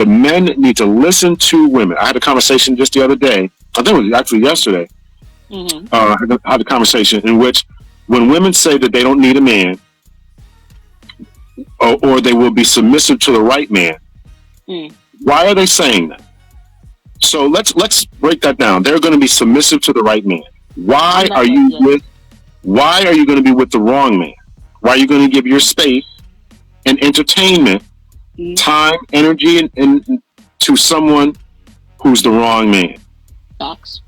The men need to listen to women. I had a conversation just the other day. I think it was actually yesterday. I had a conversation in which when women say that they don't need a man, or they will be submissive to the right man, why are they saying that? So let's break that down. They're going to be submissive to the right man. Why are you going to be with the wrong man? Why are you going to give your space and entertainment, time, energy, and to someone who's the wrong man? Facts.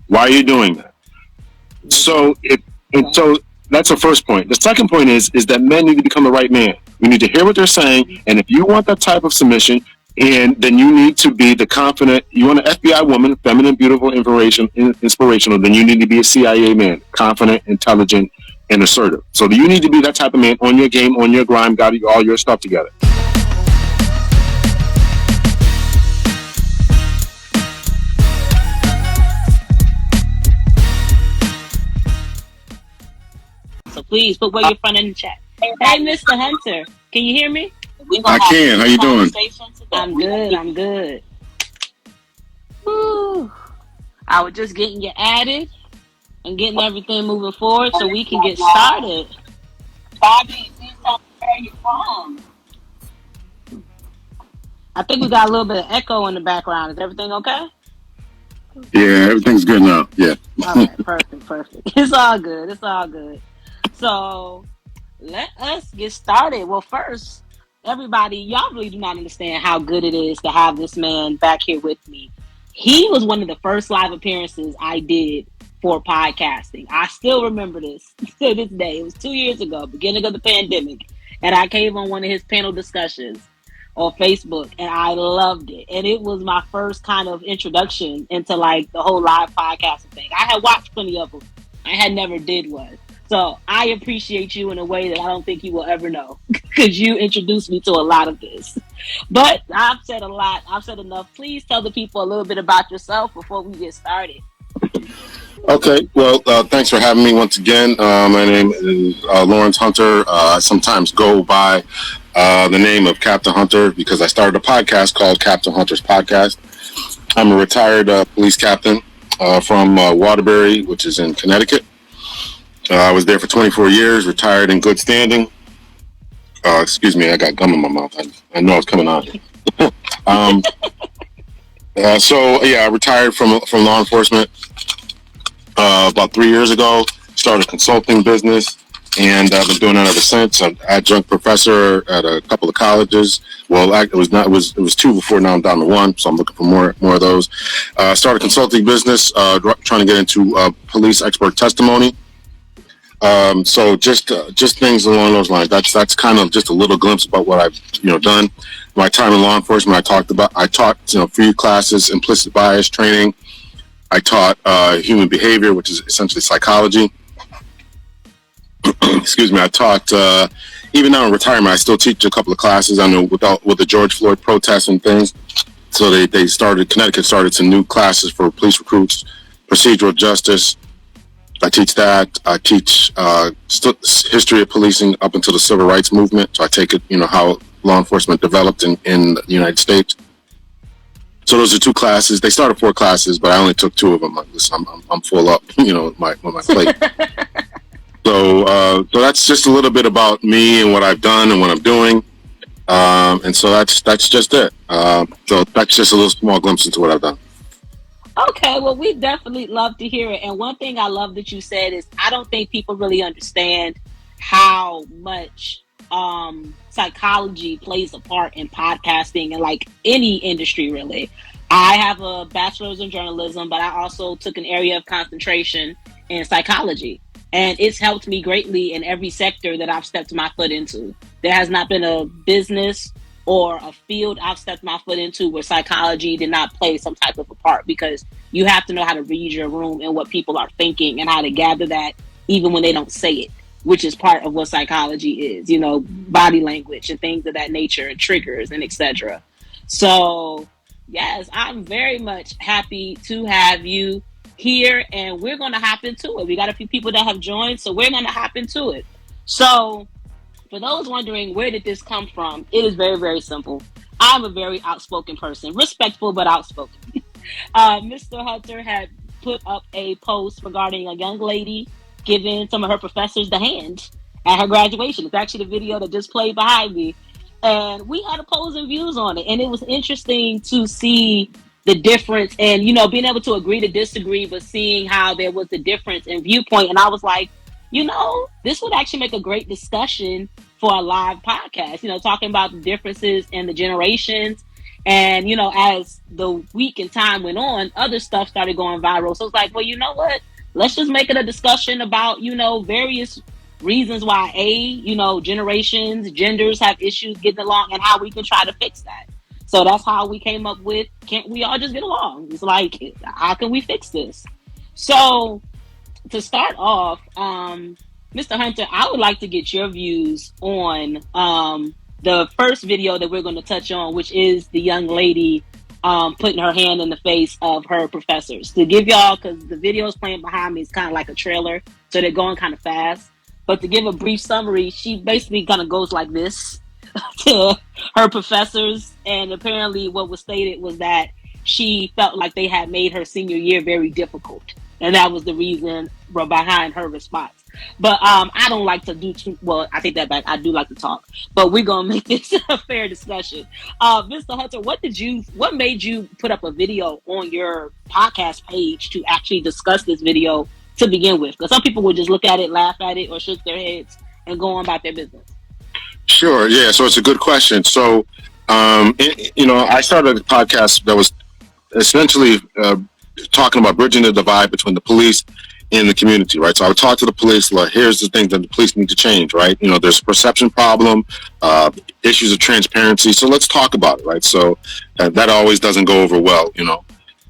Why are you doing that? So so that's the first point. The second point is that men need to become the right man. We need to hear what they're saying, and if you want that type of submission, and then you need to be the confident. You want an FBI woman, feminine, beautiful, inspirational. Then you need to be a CIA man, confident, intelligent, and assertive. So you need to be that type of man, on your game, on your grind, got all your stuff together. So please put where you're from in the chat. Hey, Mr. Hunter, can you hear me? I can. How you doing? I'm good. Woo. I was just getting you added and getting everything moving forward so we can get started. Bobby, please tell me where you're from. I think we got a little bit of echo in the background. Is everything okay? Yeah, everything's good now. Yeah. All right, perfect. It's all good. So let us get started. Well, first, everybody, y'all really do not understand how good it is to have this man back here with me. He was one of the first live appearances I did for podcasting. I still remember this to this day. It was 2 years ago, beginning of the pandemic, and I came on one of his panel discussions on Facebook, and I loved it. And it was my first kind of introduction into like the whole live podcasting thing. I had watched plenty of them. I had never did one. So I appreciate you in a way that I don't think you will ever know, because you introduced me to a lot of this. But I've said a lot. I've said enough. Please tell the people a little bit about yourself before we get started. Okay. Well, thanks for having me once again. My name is Lawrence Hunter. I sometimes go by the name of Captain Hunter because I started a podcast called Captain Hunter's Podcast. I'm a retired police captain from Waterbury, which is in Connecticut. I was there for 24 years, retired in good standing. Excuse me, I got gum in my mouth. I know it's coming out. I retired from law enforcement about 3 years ago. Started a consulting business, and I've been doing that ever since. I'm adjunct professor at a couple of colleges. Well, it was two before. Now I'm down to one, so I'm looking for more of those. Started a consulting business, trying to get into police expert testimony. So just things along those lines. That's kind of just a little glimpse about what I've done. My time in law enforcement, I taught few classes, implicit bias training. I taught human behavior, which is essentially psychology. Excuse me. I taught even now in retirement. I still teach a couple of classes. I know with the George Floyd protests and things. So Connecticut started some new classes for police recruits, procedural justice. I teach that. I teach history of policing up until the civil rights movement. So I take it, how law enforcement developed in the United States. So those are two classes. They started 4 classes, but I only took 2 of them. Listen, I'm full up, with my plate. So that's just a little bit about me and what I've done and what I'm doing. And so that's just it. So that's just a little small glimpse into what I've done. Okay, well, we definitely love to hear it. And one thing I love that you said is I don't think people really understand how much psychology plays a part in podcasting and like any industry, really. I have a bachelor's in journalism, but I also took an area of concentration in psychology. And it's helped me greatly in every sector that I've stepped my foot into. There has not been a business or a field I've stepped my foot into where psychology did not play some type of a part, because you have to know how to read your room and what people are thinking and how to gather that even when they don't say it, which is part of what psychology is, body language and things of that nature and triggers and etc. So yes, I'm very much happy to have you here, and we're going to hop into it. We got a few people that have joined, so we're going to hop into it. So for those wondering, where did this come from? It is very, very simple. I'm a very outspoken person, respectful but outspoken. Mr. Hunter had put up a post regarding a young lady giving some of her professors the hand at her graduation. It's actually the video that just played behind me. And we had opposing views on it. And it was interesting to see the difference and, being able to agree to disagree, but seeing how there was a difference in viewpoint. And I was like, this would actually make a great discussion for a live podcast, talking about the differences in the generations. And, as the week and time went on, other stuff started going viral. So it's like, well, you know what? Let's just make it a discussion about, various reasons why generations, genders have issues getting along and how we can try to fix that. So that's how we came up with, can't we all just get along? It's like, how can we fix this? So to start off, Mr. Hunter, I would like to get your views on the first video that we're going to touch on, which is the young lady putting her hand in the face of her professors. To give y'all, because the video is playing behind me, it's kind of like a trailer, so they're going kind of fast. But to give a brief summary, she basically kind of goes like this to her professors. And apparently what was stated was that she felt like they had made her senior year very difficult. And that was the reason behind her response. But I don't like to do I take that back. I do like to talk, but we're going to make this a fair discussion. Mr. Hunter, what made you put up a video on your podcast page to actually discuss this video to begin with? Because some people would just look at it, laugh at it, or shake their heads and go on about their business. Sure. Yeah. So it's a good question. So, I started a podcast that was essentially talking about bridging the divide between the police and the community, right? So I would talk to the police, like, here's the things that the police need to change, right? There's a perception problem, issues of transparency. So let's talk about it, right? So that always doesn't go over well,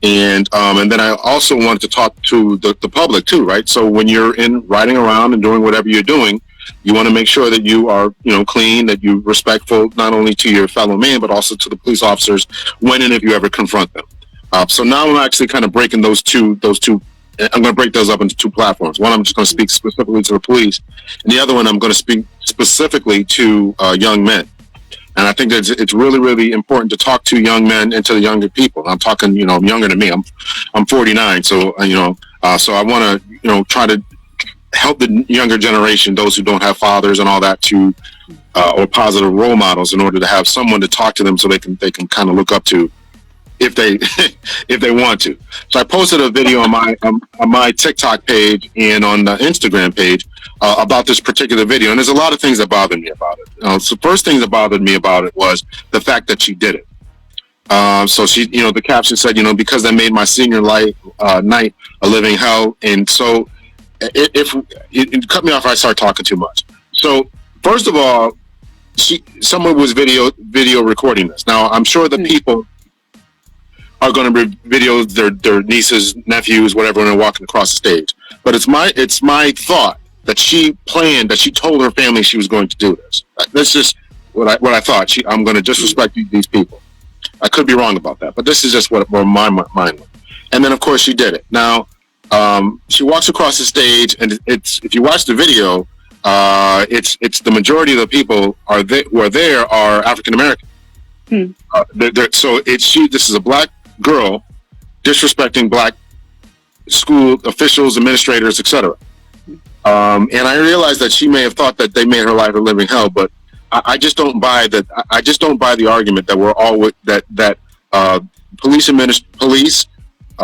And then I also wanted to talk to the public too, right? So when you're riding around and doing whatever you're doing, you want to make sure that you are, clean, that you're respectful, not only to your fellow man, but also to the police officers when and if you ever confront them. So now I'm actually kind of breaking those two. I'm going to break those up into two platforms. One, I'm just going to speak specifically to the police, and the other one, I'm going to speak specifically to young men. And I think that it's really, really important to talk to young men and to the younger people. I'm talking, younger than me. I'm 49, so so I want to, try to help the younger generation, those who don't have fathers and all that, to or positive role models, in order to have someone to talk to them, so they can kind of look up to, if they want to. So I posted a video on my TikTok page and on the Instagram page about this particular video, and there's a lot of things that bothered me about it. So first thing that bothered me about it was the fact that she did it. So she, the caption said, because that made my senior night a living hell. And so it cut me off if I start talking too much. So first of all, someone was video recording this. Now I'm sure the people are going to video their nieces, nephews, whatever, when they're walking across the stage. But it's my thought that she told her family she was going to do this. That's just what I thought. I'm going to disrespect these people. I could be wrong about that, but this is just where my mind went. And then, of course, she did it. Now, she walks across the stage, and if you watch the video, it's the majority of the people who are there are African American. So this is a black girl disrespecting black school officials, administrators, etc. And I realized that she may have thought that they made her life a living hell, but I just don't buy that. I just don't buy the argument that we're all that police,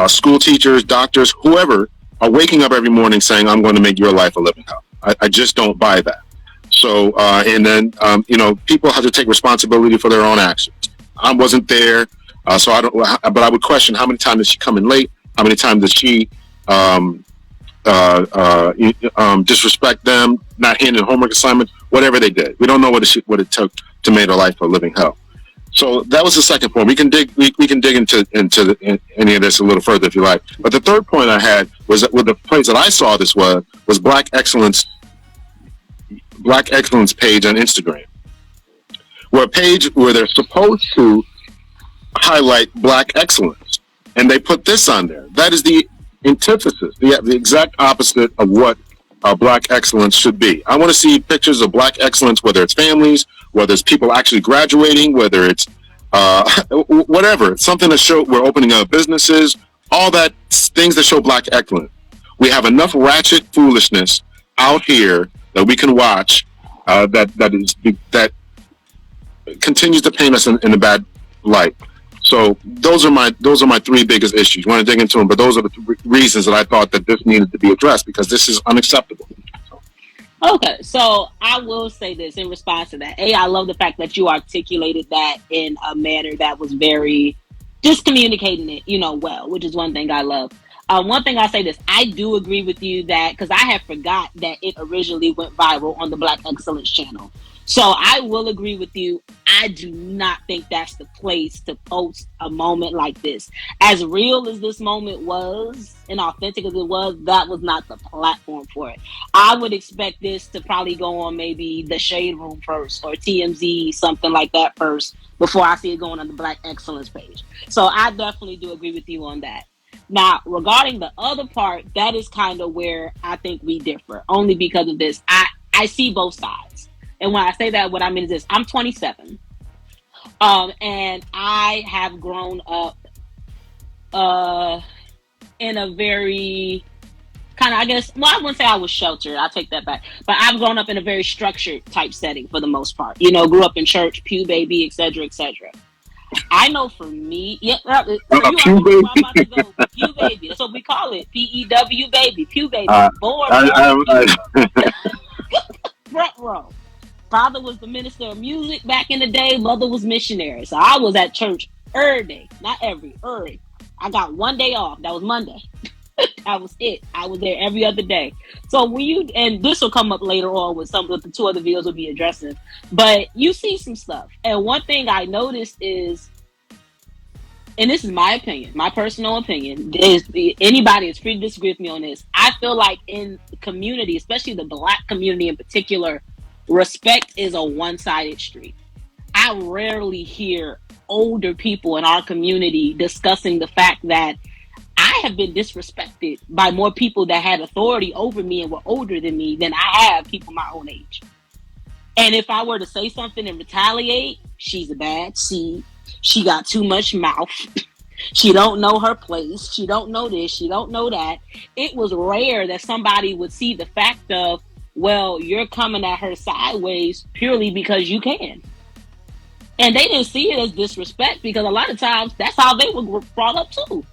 school teachers, doctors, whoever are waking up every morning saying, "I'm going to make your life a living hell." I just don't buy that. So and then people have to take responsibility for their own actions. I wasn't there. So I don't, but I would question, how many times did she come in late? How many times did she disrespect them, not handing homework assignments, whatever they did? We don't know what it took to make her life a living hell. So that was the second point. We can dig into any of this a little further if you like. But the third point I had was that with the place that I saw this was Black Excellence page on Instagram, a page where they're supposed to highlight Black excellence, and they put this on there. That is the antithesis, the exact opposite of what Black excellence should be. I want to see pictures of Black excellence, whether it's families, whether it's people actually graduating, whether it's whatever, something to show we're opening up businesses, all that things that show black excellence. We have enough ratchet foolishness out here that we can watch that continues to paint us in a bad light. So those are my three biggest issues. You want to dig into them, but those are the reasons that I thought that this needed to be addressed, because this is unacceptable. Okay, so I will say this in response to that. I love the fact that you articulated that in a manner that was very just communicating it, well, which is one thing I love. One thing I'll say this, I do agree with you that, because I had forgot that it originally went viral on the Black Excellence channel. So I will agree with you. I do not think that's the place to post a moment like this. As real as this moment was and authentic as it was, that was not the platform for it. I would expect this to probably go on maybe the Shade Room first or TMZ, something like that first, before I see it going on the Black Excellence page. So I definitely do agree with you on that. Now, regarding the other part, that is kind of where I think we differ, only because of this. I see both sides. And when I say that, what I mean is this. I'm 27. And I have grown up in a very kind of, I guess, well, I wouldn't say I was sheltered. I'll take that back. But I've grown up in a very structured type setting for the most part. Grew up in church, pew baby, et cetera, et cetera. I know for me, yeah, so Pew baby. I'm about to go. Pew baby. That's what we call it. PEW baby. Pew baby. Board. Front row. Father was the minister of music back in the day. Mother was missionary. So I was at church every day. Not every. I got one day off. That was Monday. That was it. I was there every other day. So and this will come up later on with some of the two other videos we'll be addressing, but you see some stuff. And one thing I noticed is, and this is my opinion, my personal opinion, anybody is free to disagree with me on this. I feel like in the community, especially the Black community in particular, respect is a one-sided street. I rarely hear older people in our community discussing the fact that I have been disrespected by more people that had authority over me and were older than me than I have people my own age. And if I were to say something and retaliate, she's a bad seed. She got too much mouth. She don't know her place. She don't know this. She don't know that. It was rare that somebody would see the fact of, well, you're coming at her sideways purely because you can. And they didn't see it as disrespect, because a lot of times that's how they were brought up too.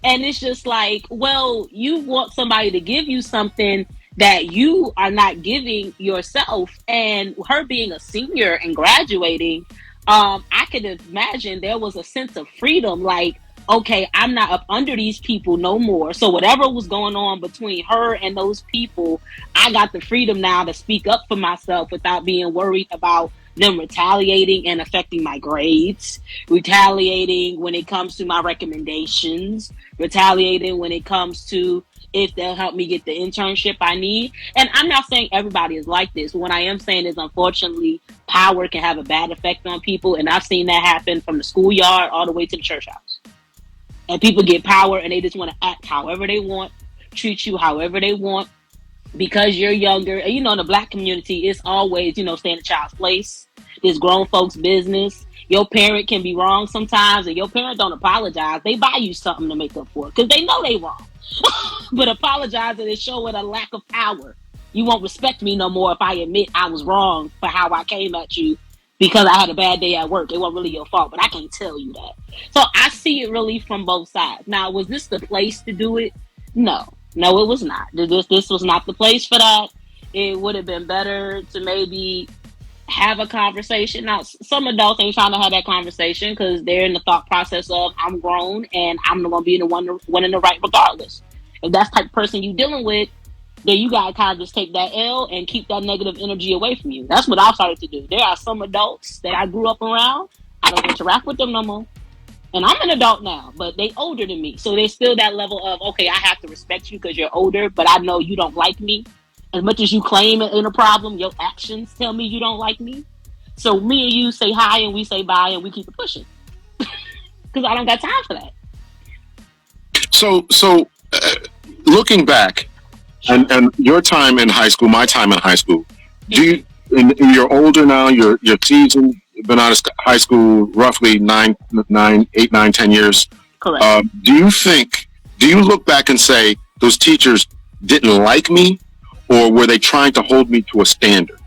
And it's just like, well, you want somebody to give you something that you are not giving yourself. And her being a senior and graduating, I could imagine there was a sense of freedom, like, okay, I'm not up under these people no more. So whatever was going on between her and those people, I got the freedom now to speak up for myself without being worried about them retaliating and affecting my grades, retaliating when it comes to my recommendations, retaliating when it comes to if they'll help me get the internship I need. And I'm not saying everybody is like this. What I am saying is, unfortunately, power can have a bad effect on people. And I've seen that happen from the schoolyard all the way to the church house. And people get power and they just want to act however they want, treat you however they want, because you're younger. And in the Black community, it's always, stay in the child's place. It's grown folks' business. Your parent can be wrong sometimes, and your parent don't apologize. They buy you something to make up for it because they know they wrong. But apologizing is showing a lack of power. You won't respect me no more if I admit I was wrong for how I came at you because I had a bad day at work. It wasn't really your fault, but I can't tell you that. So I see it really from both sides. Now, was this the place to do it? No, it was not. This was not the place for that. It would have been better to maybe have a conversation. Now, some adults ain't trying to have that conversation because they're in the thought process of, I'm grown and I'm going to be the one in the right regardless. If that's the type of person you're dealing with, then you got to kind of just take that L and keep that negative energy away from you. That's what I've started to do. There are some adults that I grew up around. I don't interact with them no more. And I'm an adult now, but they older than me. So there's still that level of, okay, I have to respect you because you're older, but I know you don't like me. As much as you claim it ain't a problem, your actions tell me you don't like me. So me and you say hi and we say bye and we keep it pushing. Because I don't got time for that. So looking back, and your time in high school, my time in high school, do you? And you're older now. You're seasoned. been out of high school roughly 8, 9, 10 years. Correct. Do you look back and say those teachers didn't like me, or were they trying to hold me to a standard?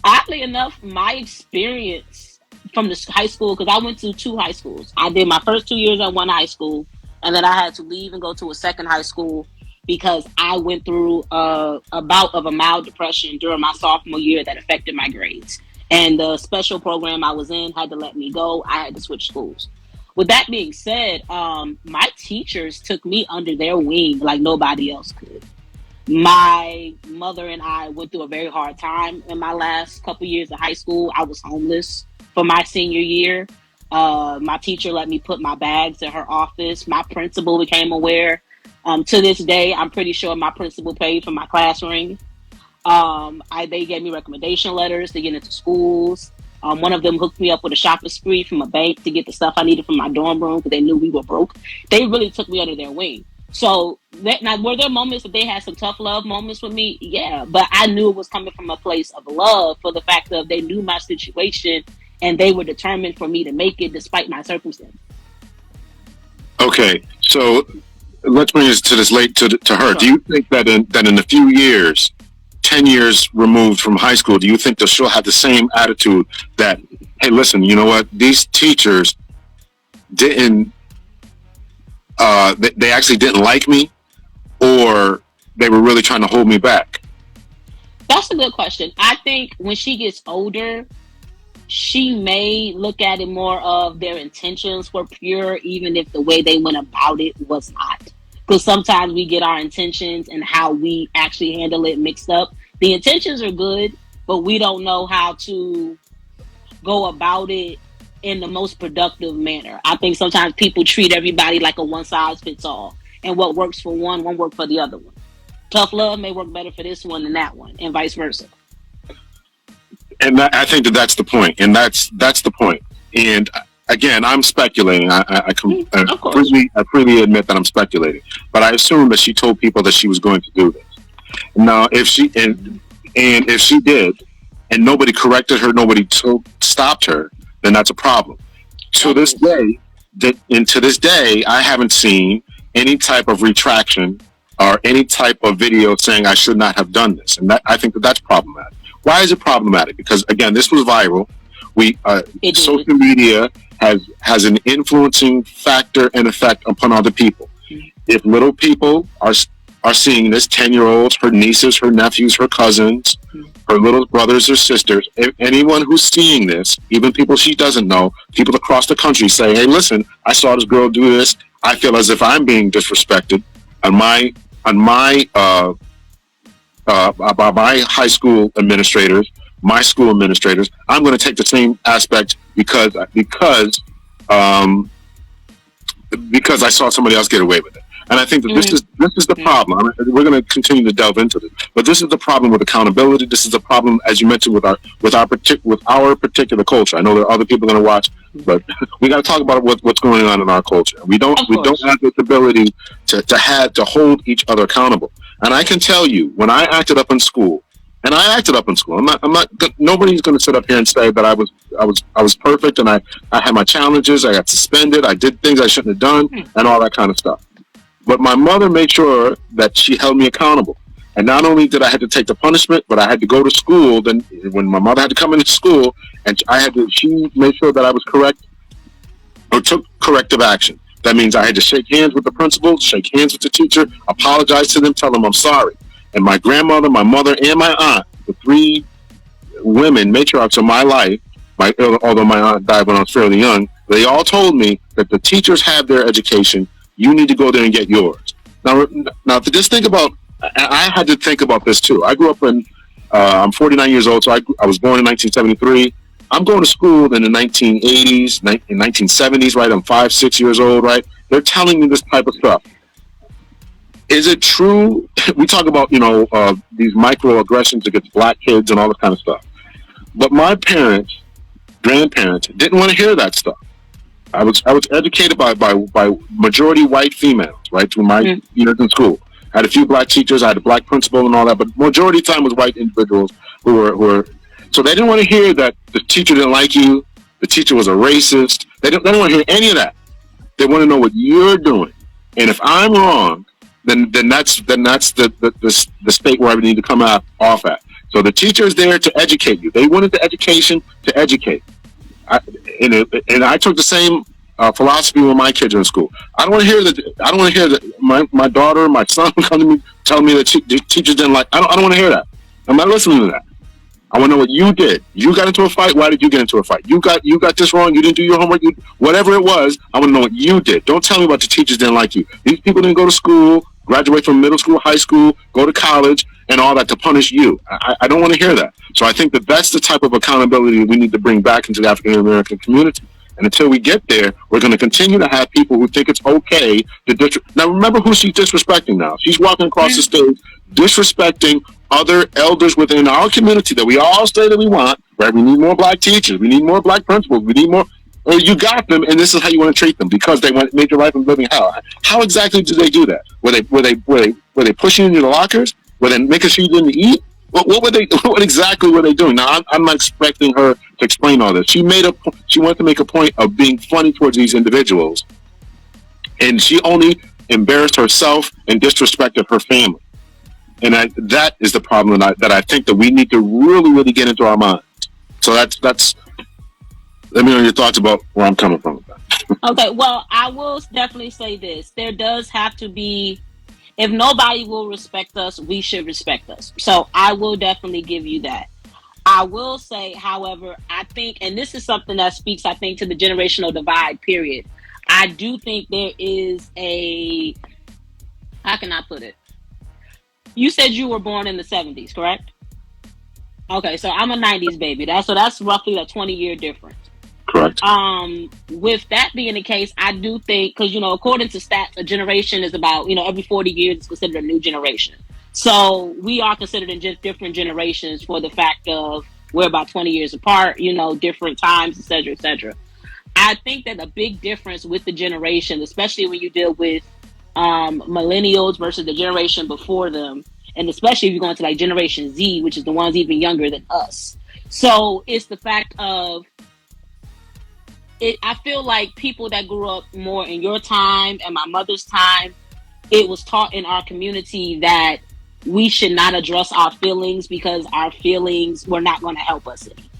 Oddly enough, my experience from the high school, because I went to 2 high schools. I did my first 2 years at one high school, and then I had to leave and go to a second high school because I went through a bout of a mild depression during my sophomore year that affected my grades. And the special program I was in had to let me go. I had to switch schools. With that being said, my teachers took me under their wing like nobody else could. My mother and I went through a very hard time in my last couple years of high school. I was homeless for my senior year. My teacher let me put my bags in her office. My principal became aware. To this day, I'm pretty sure my principal paid for my class ring. They gave me recommendation letters to get into schools. One of them hooked me up with a shopping spree from a bank to get the stuff I needed from my dorm room because they knew we were broke. They really took me under their wing. So now, were there moments that they had some tough love moments with me? Yeah, but I knew it was coming from a place of love for the fact that they knew my situation and they were determined for me to make it despite my circumstances. Okay, so let's bring this to her. Sure. Do you think that in a few years, 10 years removed from high school, do you think they'll still have the same attitude that, hey, listen, you know what? These teachers didn't, they actually didn't like me, or they were really trying to hold me back? That's a good question. I think when she gets older, she may look at it more of their intentions were pure, even if the way they went about it was not. Because sometimes we get our intentions and how we actually handle it mixed up. The intentions are good, but we don't know how to go about it in the most productive manner. I think sometimes people treat everybody like a one-size-fits-all. And what works for one won't work for the other one. Tough love may work better for this one than that one, and vice versa. And I think that's the point. And that's the point. And again, I'm speculating. I freely admit that I'm speculating. But I assume that she told people that she was going to do this. Now, if she did, and nobody corrected her, nobody stopped her, then that's a problem. To this day, I haven't seen any type of retraction or any type of video saying I should not have done this. And I think that's problematic. Why is it problematic? Because again, this was viral. Social media has an influencing factor and effect upon other people. If little people are seeing this, 10-year-olds, her nieces, her nephews, her cousins, her little brothers or sisters, if anyone who's seeing this, even people she doesn't know, people across the country say, hey, listen, I saw this girl do this. I feel as if I'm being disrespected by my high school administrators, my school administrators. I'm going to take the same aspect because I saw somebody else get away with it. And I think that this is the problem. I mean, we're going to continue to delve into this, but this is the problem with accountability. This is the problem, as you mentioned, with our particular culture. I know there are other people going to watch, but we got to talk about what's going on in our culture. We don't have this ability to hold each other accountable. And I can tell you, when I acted up in school, I'm not. Nobody's going to sit up here and say that I was perfect and I had my challenges. I got suspended. I did things I shouldn't have done, and all that kind of stuff. But my mother made sure that she held me accountable. And not only did I have to take the punishment, but I had to go to school. Then when my mother had to come into school, and she made sure that I was correct or took corrective action. That means I had to shake hands with the principal, shake hands with the teacher, apologize to them, tell them I'm sorry. And my grandmother, my mother, and my aunt, the 3 women, matriarchs of my life, although my aunt died when I was fairly young, they all told me that the teachers have their education. You need to go there and get yours. Now, just think about, I had to think about this too. I grew up I'm 49 years old, so I was born in 1973. I'm going to school in the 1980s, in 1970s, right? I'm 5, 6 years old, right? They're telling me this type of stuff. Is it true? We talk about, these microaggressions against black kids and all this kind of stuff. But my parents, grandparents, didn't want to hear that stuff. I was educated by majority white females, right, through my years in school. I had a few black teachers, I had a black principal and all that, but majority of the time was white individuals who were So they didn't want to hear that the teacher didn't like you, the teacher was a racist. They don't want to hear any of that. They want to know what you're doing. And if I'm wrong, then that's the state where I need to come off at. So the teacher is there to educate you. They wanted the education to educate. And I took the same philosophy when my kids are in school. I don't want to hear that. I don't want to hear that my daughter, my son come to me telling me that the teachers didn't like. I don't want to hear that. I'm not listening to that. I want to know what you did. You got into a fight. Why did you get into a fight? You got this wrong. You didn't do your homework. Whatever it was, I want to know what you did. Don't tell me about the teachers didn't like you. These people didn't go to school, graduate from middle school, high school, go to college, and all that to punish you. I don't want to hear that. So I think that that's the type of accountability we need to bring back into the African American community. And until we get there, we're going to continue to have people who think it's okay to Now, remember who she's disrespecting now. She's walking across the stage disrespecting other elders within our community that we all say that we want, right? We need more black teachers. We need more black principals. We need more. Or you got them, and this is how you want to treat them because they made your life a living hell. How exactly did they do that? Were they pushing you into the lockers? Were they making sure you didn't eat? What exactly were they doing? Now, I'm not expecting her to explain all this. She wanted to make a point of being funny towards these individuals, and she only embarrassed herself and disrespected her family. And that is the problem that I think that we need to really, really get into our minds. So that's. Let me know your thoughts about where I'm coming from with that. Okay, well, I will definitely say this: there does have to be. If nobody will respect us, we should respect us. So I will definitely give you that. I will say, however, I think, and this is something that speaks, I think, to the generational divide, period. I do think there is how can I put it? You said you were born in the 70s, correct? Okay, so I'm a 90s baby. That's roughly a 20-year difference. Correct. With that being the case, I do think, because, according to stats, a generation is about, every 40 years is considered a new generation. So we are considered in just different generations for the fact of we're about 20 years apart, different times, et cetera, et cetera. I think that a big difference with the generation, especially when you deal with millennials versus the generation before them, and especially if you're going to like Generation Z, which is the ones even younger than us. So it's the fact of, I feel like people that grew up more in your time and my mother's time, it was taught in our community that we should not address our feelings because our feelings were not going to help us any.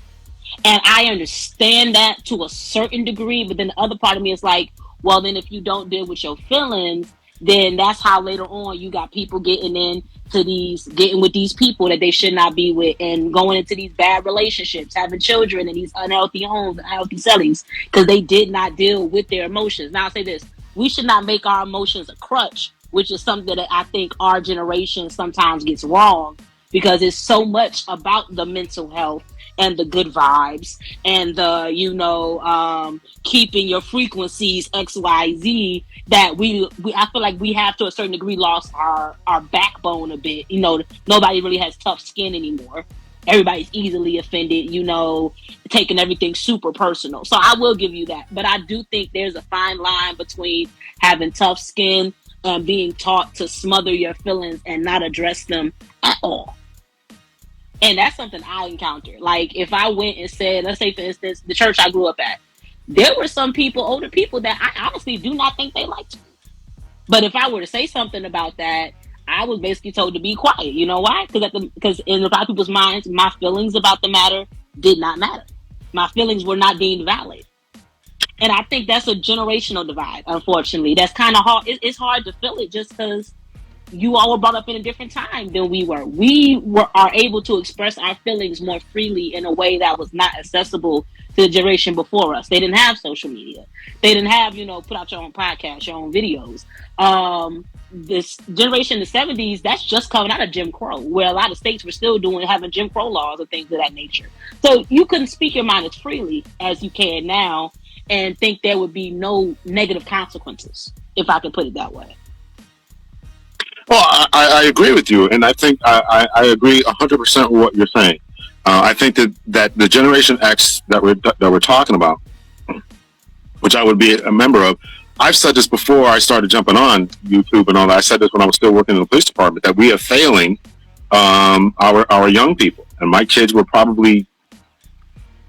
And I understand that to a certain degree, but then the other part of me is like, well, then if you don't deal with your feelings, then that's how later on you got people getting with these people that they should not be with and going into these bad relationships, having children in these unhealthy homes, unhealthy settings, because they did not deal with their emotions. Now I'll say this, we should not make our emotions a crutch, which is something that I think our generation sometimes gets wrong because it's so much about the mental health and the good vibes and the, keeping your frequencies XYZ that I feel like we have to a certain degree lost our backbone a bit. Nobody really has tough skin anymore. Everybody's easily offended, taking everything super personal. So I will give you that. But I do think there's a fine line between having tough skin and being taught to smother your feelings and not address them at all. And that's something I encountered. Like if I went and said, let's say for instance, the church I grew up at, there were some people, older people that I honestly do not think they liked me. But if I were to say something about that, I was basically told to be quiet. You know why? Because in a lot of people's minds, my feelings about the matter did not matter. My feelings were not deemed valid. And I think that's a generational divide, unfortunately. That's kind of hard. It's hard to feel it just because you all were brought up in a different time than we were. We are able to express our feelings more freely in a way that was not accessible to the generation before us. They didn't have social media. They didn't have, put out your own podcast, your own videos. This generation in the 70s, that's just coming out of Jim Crow, where a lot of states were still having Jim Crow laws and things of that nature. So you couldn't speak your mind as freely as you can now and think there would be no negative consequences, if I could put it that way. Well, I agree with you, and I think I agree 100% with what you're saying. I think that the Generation X that we're talking about, which I would be a member of, I've said this before I started jumping on YouTube and all that. I said this when I was still working in the police department, that we are failing our young people. And my kids were probably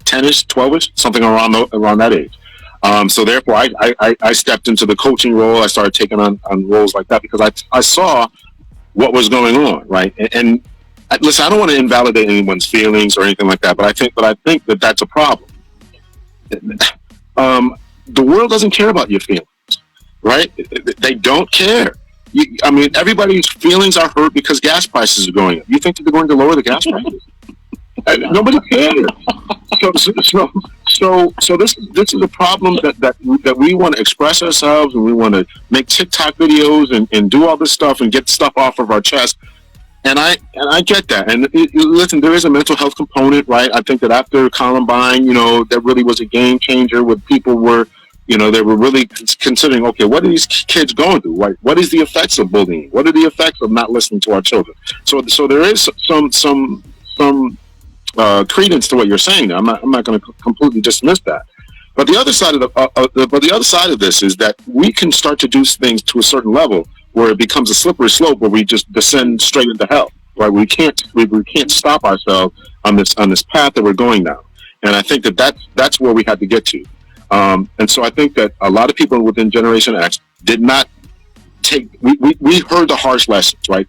10ish, 12ish, something around that age. So therefore, I stepped into the coaching role. I started taking on roles like that because I saw what was going on, right? And listen, I don't want to invalidate anyone's feelings or anything like that, but I think that that's a problem. The world doesn't care about your feelings, right? They don't care. I mean, everybody's feelings are hurt because gas prices are going up. You think that they're going to lower the gas prices? Nobody cares. So this is a problem that we want to express ourselves, and we want to make TikTok videos and do all this stuff and get stuff off of our chest. And I get that. And listen, there is a mental health component, right? I think that after Columbine, that really was a game changer where people were, they were really considering, okay, what are these kids going through? Right? What is the effects of bullying? What are the effects of not listening to our children? So there is some credence to what you're saying. I'm not going to completely dismiss that. But the other side of this is that we can start to do things to a certain level where it becomes a slippery slope where we just descend straight into hell. Right? We can't stop ourselves on this path that we're going down. And I think that's where we had to get to. And so I think that a lot of people within Generation X did not we heard the harsh lessons, right?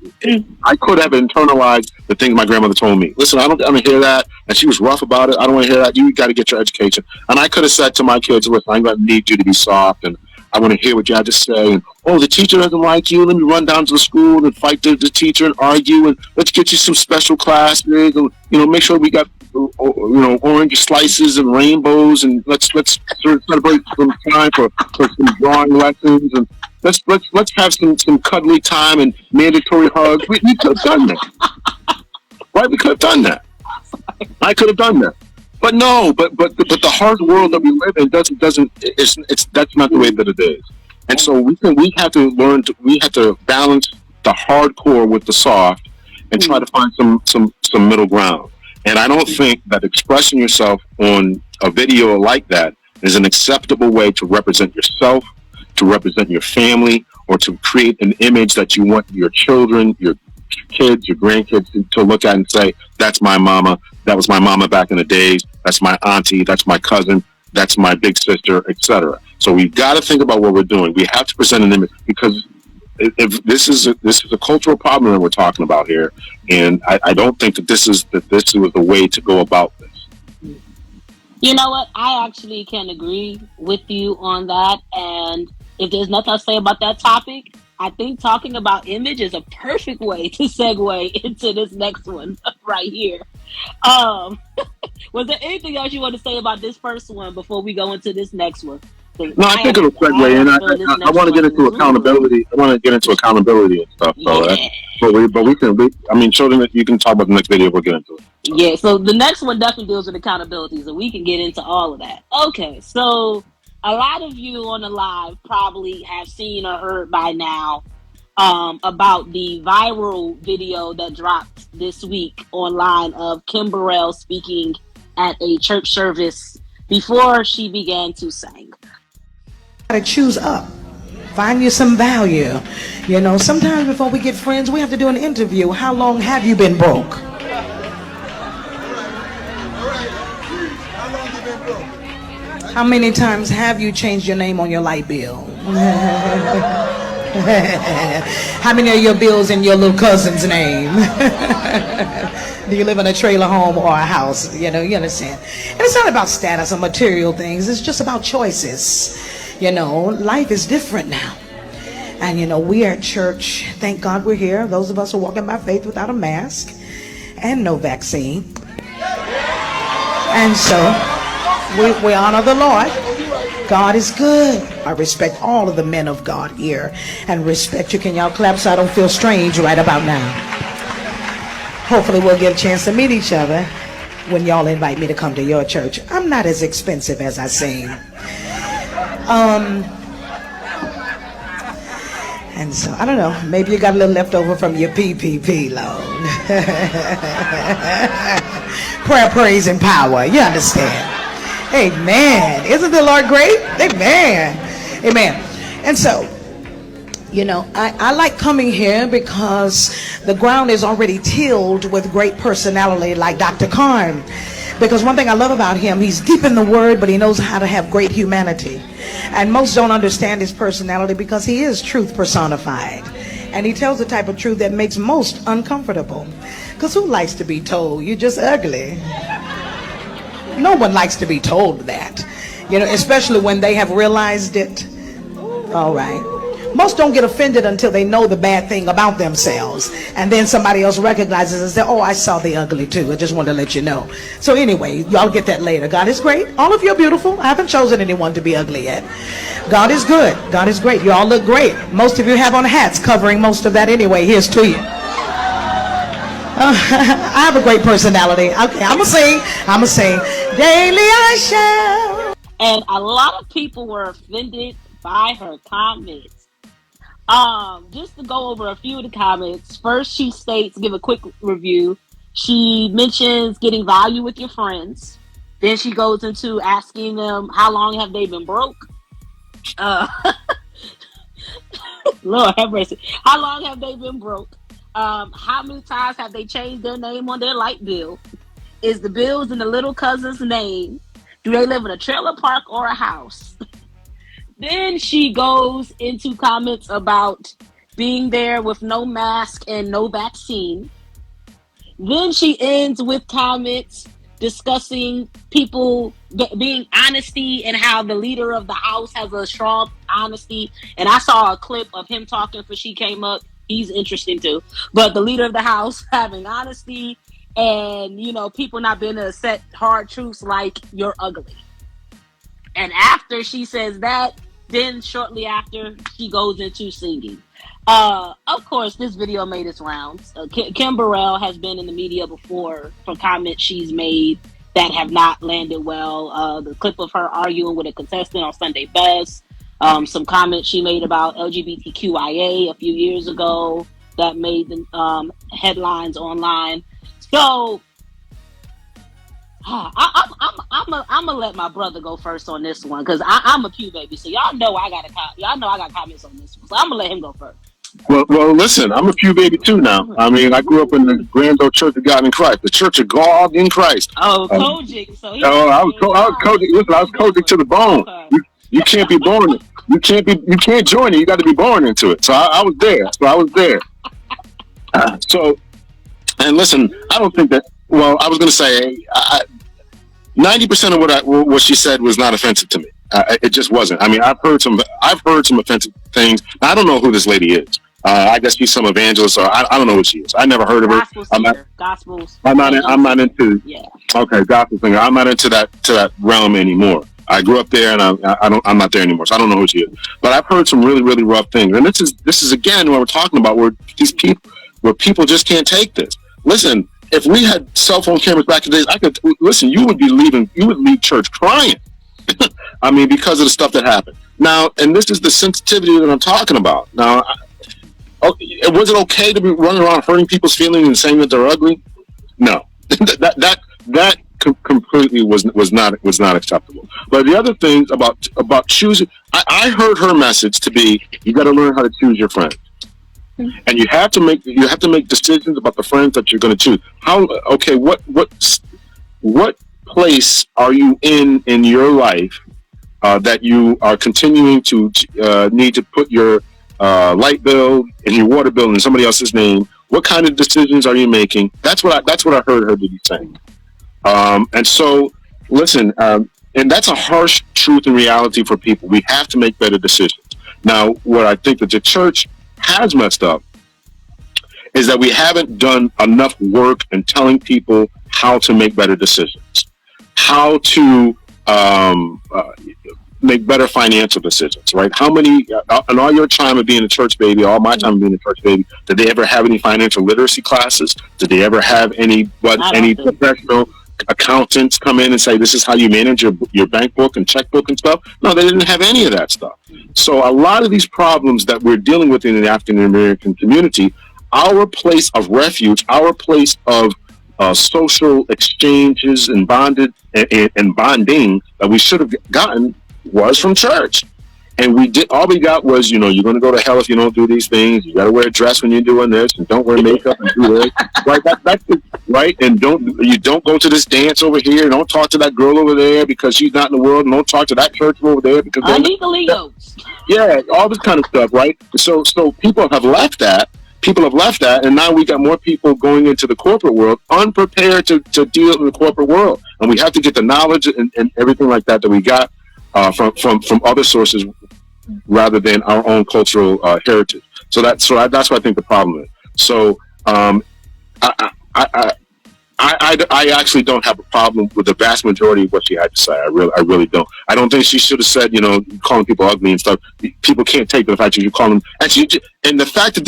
I could have internalized the things my grandmother told me. Listen, I don't want to hear that. And she was rough about it. I don't want to hear that. You got to get your education. And I could have said to my kids, listen, I'm going to need you to be soft. And I want to hear what you have to say. And, oh, the teacher doesn't like you. Let me run down to the school and fight the teacher and argue. And let's get you some special classes. And, make sure we got, orange slices and rainbows. And let's celebrate some time for some drawing lessons. And let's have some cuddly time and mandatory hugs. We could have done that, right? We could have done that. I could have done that, but no. But the hard world that we live in doesn't. That's not the way that it is. And so we have to balance the hardcore with the soft and try to find some middle ground. And I don't think that expressing yourself on a video like that is an acceptable way to represent yourself, to represent your family, or to create an image that you want your children, your kids, your grandkids to look at and say, that's my mama. That was my mama back in the days. That's my auntie. That's my cousin. That's my big sister, etc. So we've got to think about what we're doing. We have to present an image because if this is a cultural problem that we're talking about here, and I don't think that this was the way to go about this. You know what? I actually can agree with you on that. And if there's nothing to say about that topic, I think talking about image is a perfect way to segue into this next one right here. Was there anything else you want to say about this first one before we go into this next one? No, I think it'll segue in. I want to get into accountability. I want to get into accountability and stuff. So yeah. But we can. Children, you can talk about the next video. We'll get into it. Yeah. So the next one definitely deals with accountability, so we can get into all of that. Okay. So a lot of you on the live probably have seen or heard by now about the viral video that dropped this week online of Kim Burrell speaking at a church service before she began to sing. To choose up, find you some value. Sometimes before we get friends, we have to do an interview. How long have you been broke? How many times have you changed your name on your light bill? How many of your bills in your little cousin's name? Do you live in a trailer home or a house? You understand? And it's not about status or material things. It's just about choices. Life is different now. And we are at church. Thank God we're here. Those of us who are walking by faith without a mask and no vaccine. And so we honor the Lord. God is good. I respect all of the men of God here and respect you. Can y'all clap so I don't feel strange right about now? Hopefully we'll get a chance to meet each other when y'all invite me to come to your church. I'm not as expensive as I seem. And so, I don't know, maybe you got a little left over from your PPP loan. Prayer, praise, and power. You understand? Amen. Isn't the Lord great? Amen. Amen. And so, I like coming here because the ground is already tilled with great personality like Dr. Karn. Because one thing I love about him, he's deep in the word, but he knows how to have great humanity. And most don't understand his personality because he is truth personified. And he tells the type of truth that makes most uncomfortable. Because who likes to be told you're just ugly? No one likes to be told that. You know, especially when they have realized it. All right. Most don't get offended until they know the bad thing about themselves. And then somebody else recognizes and says, oh, I saw the ugly too. I just wanted to let you know. So anyway, y'all get that later. God is great. All of you are beautiful. I haven't chosen anyone to be ugly yet. God is good. God is great. You all look great. Most of you have on hats covering most of that anyway. Here's to you. I have a great personality. Okay, I'm going to sing. Daily I shall. And a lot of people were offended by her comments. Just to go over a few of the comments. First, she states, give a quick review. She mentions getting value with your friends. Then she goes into asking them how long have they been broke. Lord have mercy. How long have they been broke? How many times have they changed their name on their light bill? Is the bills in the little cousin's name? Do they live in a trailer park or a house? Then she goes into comments about being there with no mask and no vaccine. Then she ends with comments discussing people being honesty and how the leader of the house has a strong honesty. And I saw a clip of him talking for She Came Up. He's interesting too. But the leader of the house having honesty and, you know, people not being able to set hard truths like you're ugly. And after she says that, then shortly after, she goes into singing. Of course, this video made its rounds. Kim Burrell has been in the media before for comments she's made that have not landed well. The clip of her arguing with a contestant on Sunday Best. Some comments she made about LGBTQIA a few years ago that made the headlines online. So I'm gonna let my brother go first on this one because I'm a Pew baby, so y'all know I got comments on this one, so I'm gonna let him go first. Well, listen, I'm a Pew baby too now. I mean, I grew up in the Grand Old Church of God in Christ, the Church of God in Christ. Oh, Kojic. So I was Kojic. Listen, I was Kojic to the bone. Okay. You can't be born. You can't join it. You got to be born into it. So I was there. So, and listen, I don't think that. Well, I was going to say, 90% of what she said was not offensive to me. It just wasn't. I mean, I've heard some offensive things. I don't know who this lady is. I guess she's some evangelist, or I don't know what she is. I never heard of her. Gospels. I'm not into. Yeah. Okay, gospel singer. I'm not into that realm anymore. I grew up there, and I'm not there anymore. So I don't know who she is. But I've heard some really, really rough things. And this is again what we're talking about, where people just can't take this. Listen. If we had cell phone cameras back in the days, you would leave church crying. I mean, because of the stuff that happened. Now, and this is the sensitivity that I'm talking about. Now, was it okay to be running around hurting people's feelings and saying that they're ugly? No, that completely was not acceptable. But the other things about choosing, I heard her message to be, you got to learn how to choose your friends. And you have to make decisions about the friends that you're going to choose. What place are you in your life that you are continuing to need to put your light bill and your water bill in somebody else's name? What kind of decisions are you making? That's what I heard her to be saying. And so, listen, and that's a harsh truth and reality for people. We have to make better decisions. Now, what I think that the church has messed up is that we haven't done enough work in telling people how to make better decisions, how to make better financial decisions, right? How many, in all your time of being a church baby, all my time of being a church baby, did they ever have any financial literacy classes? Did they ever have any professional accountants come in and say, this is how you manage your bank book and checkbook and stuff? No, they didn't have any of that stuff. So a lot of these problems that we're dealing with in the African American community, our place of refuge, our place of social exchanges and bonding that we should have gotten was from church. And all we got was, you're going to go to hell if you don't do these things. You got to wear a dress when you're doing this, and don't wear makeup and do this. Right? right? And don't go to this dance over here. Don't talk to that girl over there because she's not in the world. And don't talk to that church over there because illegally yokes. Yeah, all this kind of stuff, right? So people have left that. And now we got more people going into the corporate world unprepared to deal in the corporate world, and we have to get the knowledge and everything like that we got from other sources rather than our own cultural heritage. So that's what I think the problem is. So I actually don't have a problem with the vast majority of what she had to say. I really don't. I don't think she should have said, calling people ugly and stuff. People can't take the fact that you call them, and the fact that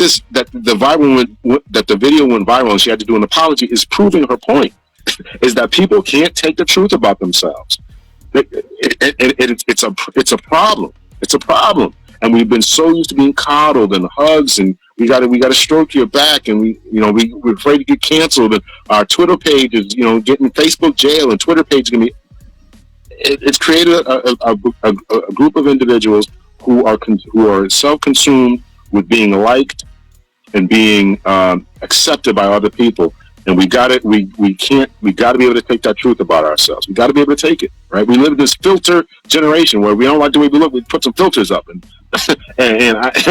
the video went viral and she had to do an apology is proving her point. Is that people can't take the truth about themselves. It's a problem. It's a problem, and we've been so used to being coddled and hugs, and we got to stroke your back, and we're afraid to get canceled. And our Twitter page is getting Facebook jail, and Twitter page is gonna be. It's created a group of individuals who are self-consumed with being liked and being accepted by other people. And we got to be able to take that truth about ourselves. We got to be able to take it, right? We live in this filter generation where we don't like the way we look. We put some filters up and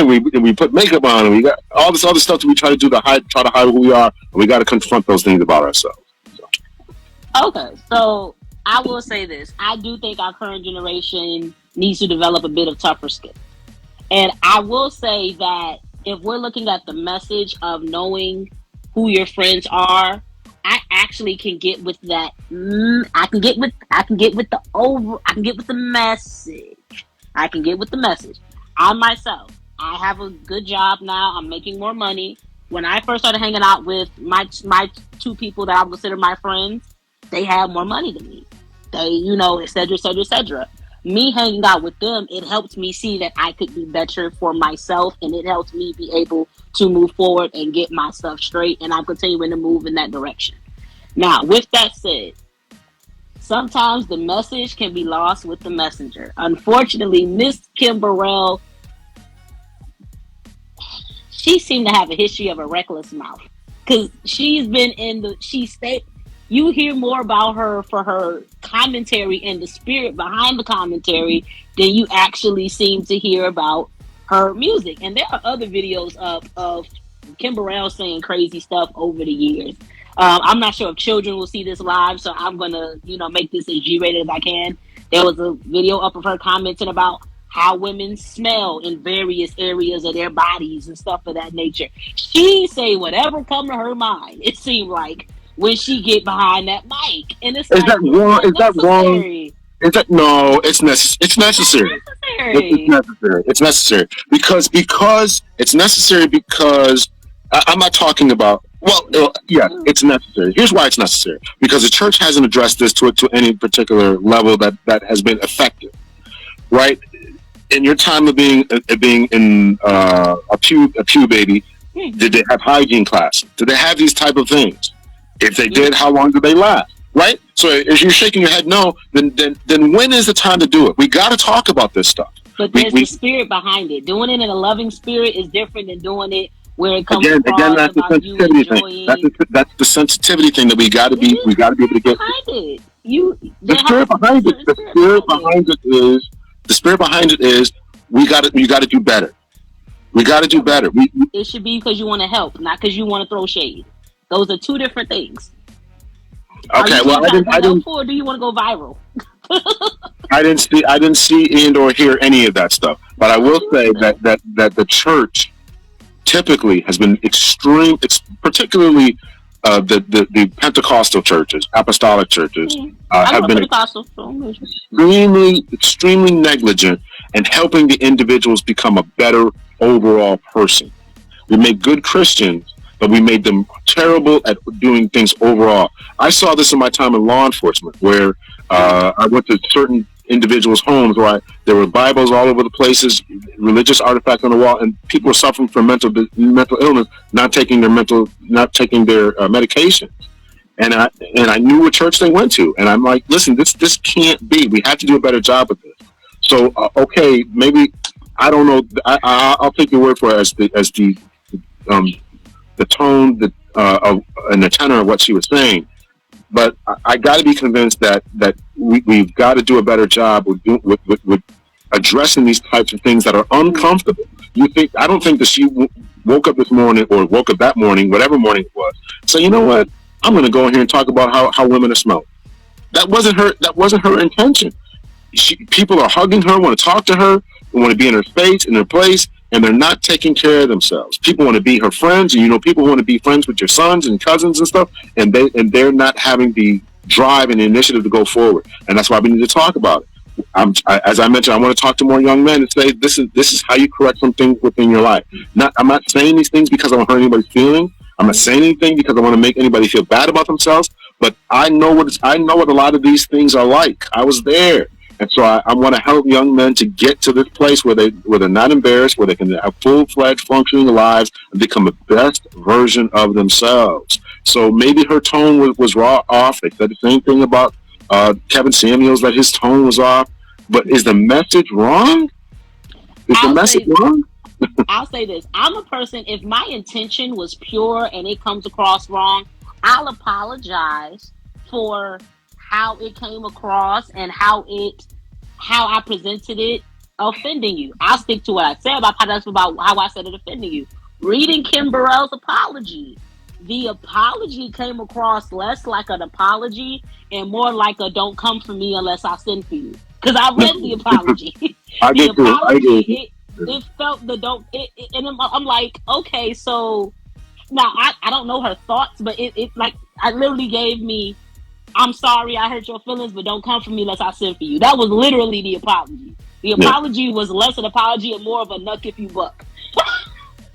we put makeup on, and we got all this other stuff that we try to hide who we are. And we got to confront those things about ourselves. Okay, so I will say this: I do think our current generation needs to develop a bit of tougher skin, and I will say that if we're looking at the message of knowing who your friends are, I actually can get with that. I can get with the message. I myself, I have a good job now. I'm making more money. When I first started hanging out with my two people that I would consider my friends, they had more money than me. They, et cetera. Me hanging out with them, it helped me see that I could be better for myself, and it helped me be able to move forward and get my stuff straight, and I'm continuing to move in that direction. Now, with that said, sometimes the message can be lost with the messenger. Unfortunately, Miss Kim Burrell, she seemed to have a history of a reckless mouth, because she's been you hear more about her for her commentary and the spirit behind the commentary than you actually seem to hear about her music. And there are other videos of Kim Burrell saying crazy stuff over the years. I'm not sure if children will see this live, so I'm going to, make this as G-rated as I can. There was a video up of her commenting about how women smell in various areas of their bodies and stuff of that nature. She say whatever come to her mind, it seemed like, when she get behind that mic. And it's Is that wrong? Is that wrong? No, it's necessary. It's necessary. It's necessary because it's necessary because I'm not talking about. Well, yeah, it's necessary. Here's why it's necessary: because the church hasn't addressed this to any particular level that has been effective, right? In your time of being in a pew baby, did they have hygiene classes? Did they have these type of things? If they did, how long did they last? Right? So if you're shaking your head no, then when is the time to do it? We got to talk about this stuff. But there's the spirit behind it. Doing it in a loving spirit is different than doing it where it comes again. That's the sensitivity thing. That's the sensitivity thing that we got to be able to get. The spirit behind it is we got to do better. We got to do better. It should be because you want to help, not because you want to throw shade. Those are two different things. Okay, well, I didn't. Or do you want to go viral? I didn't see and or hear any of that stuff. But I will say that the church typically has been extreme. It's particularly the Pentecostal churches, apostolic churches, have been extremely negligent in helping the individuals become a better overall person. We make good Christians, but we made them terrible at doing things overall. I saw this in my time in law enforcement, where I went to certain individuals' homes where there were Bibles all over the places, religious artifacts on the wall, and people were suffering from mental illness, not taking their medication. And I knew what church they went to, and I'm like, listen, this can't be. We have to do a better job of this. So okay, maybe I don't know. I'll take your word for it as the tone, in the tenor of what she was saying. But I got to be convinced that we've got to do a better job with addressing these types of things that are uncomfortable. I don't think that she woke up this morning or woke up that morning, whatever morning it was, say, you know what, I'm going to go in here and talk about how women are smelling. That wasn't her intention. People are hugging her, want to talk to her, want to be in her space, in her place, and they're not taking care of themselves. People want to be her friends, and people want to be friends with your sons and cousins and stuff, and they're not having the drive and the initiative to go forward. And that's why we need to talk about it. As I mentioned, I want to talk to more young men and say this is how you correct some things within your life. I'm not saying these things because I want to hurt anybody's feelings. I'm not saying anything because I want to make anybody feel bad about themselves. But I know what a lot of these things are like. I was there. And so I want to help young men to get to this place where they're not embarrassed, where they can have full-fledged functioning lives and become the best version of themselves. So maybe her tone was raw off. They said the same thing about Kevin Samuels, that his tone was off. But is the message wrong? Wrong? I'll say this. I'm a person, if my intention was pure and it comes across wrong, I'll apologize for how it came across and how I presented it offending you. I'll stick to what I said. I apologize about how I said it offending you. Reading Kim Burrell's apology, the apology came across less like an apology and more like a don't come for me unless I send for you. Because I read the apology. The apology, it felt the don't, and I'm like, okay, so now I don't know her thoughts, but it like, I literally gave me, I'm sorry I hurt your feelings, but don't come for me unless I send for you. That was literally the apology. The apology was less an apology and more of a nuck if you buck.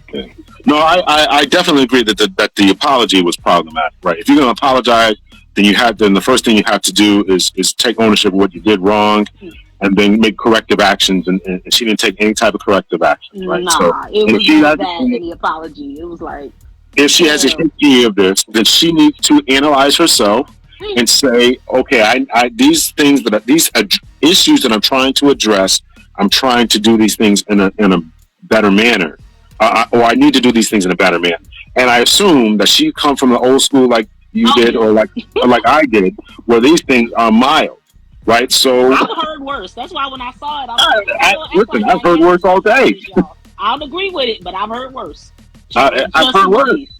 Okay. No, I definitely agree that the apology was problematic, right? If you're going to apologize, then the first thing you have to do is take ownership of what you did wrong, and then make corrective actions. And she didn't take any type of corrective action, right? Nah, it was just that in the apology. It was like, if she has a history of this, then she needs to analyze herself and say, okay, these issues that I'm trying to address, I'm trying to do these things in a better manner, or I need to do these things in a better manner. And I assume that she come from the old school like you did, or like I did, where these things are mild, right? So I've heard worse. That's why when I saw it, I've heard worse all day. I don't agree with it, but I've heard worse. I've heard worse.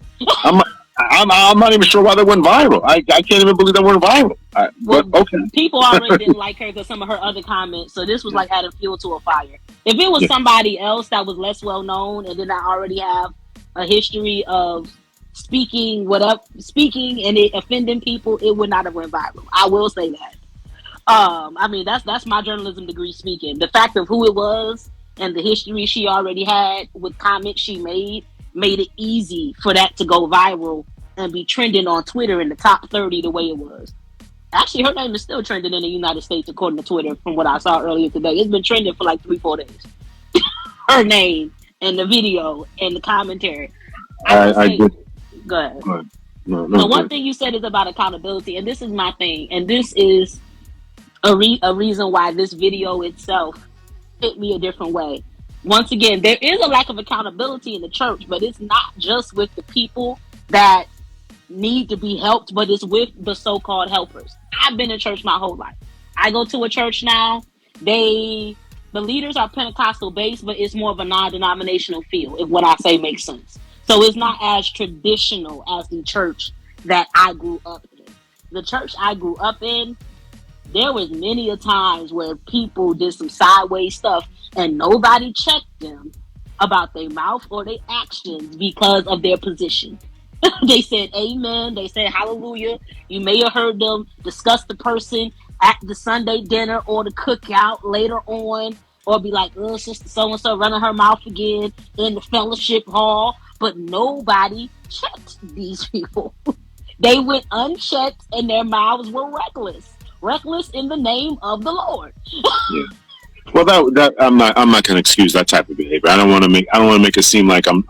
I'm not even sure why they went viral. I can't even believe they went viral. But okay. People already didn't like her because some of her other comments. So this was like adding fuel to a fire. If it was somebody else that was less well known and did not already have a history of speaking and it offending people, it would not have went viral. I will say that. I mean, that's my journalism degree speaking. The fact of who it was and the history she already had with comments she made it easy for that to go viral and be trending on Twitter in the top 30 the way it was. Actually, her name is still trending in the United States according to Twitter from what I saw earlier today. It's been trending for like 3-4 days. Her name and the video and the commentary. Go ahead. No, one thing you said is about accountability, and this is my thing, and this is a reason why this video itself hit me a different way. Once again, there is a lack of accountability in the church, but it's not just with the people that need to be helped, but it's with the so-called helpers. I've been in church my whole life. I go to a church now. The leaders are Pentecostal based, but it's more of a non-denominational feel, if what I say makes sense. So it's not as traditional as the church that I grew up in. The church I grew up in, there was many a times where people did some sideways stuff and nobody checked them about their mouth or their actions because of their position. They said amen. They said hallelujah. You may have heard them discuss the person at the Sunday dinner or the cookout later on, or be like, oh, sister so-and-so running her mouth again in the fellowship hall. But nobody checked these people. They went unchecked and their mouths were reckless in the name of the Lord. Yeah. Well, that I'm not going to excuse that type of behavior. I don't want to make it seem like I'm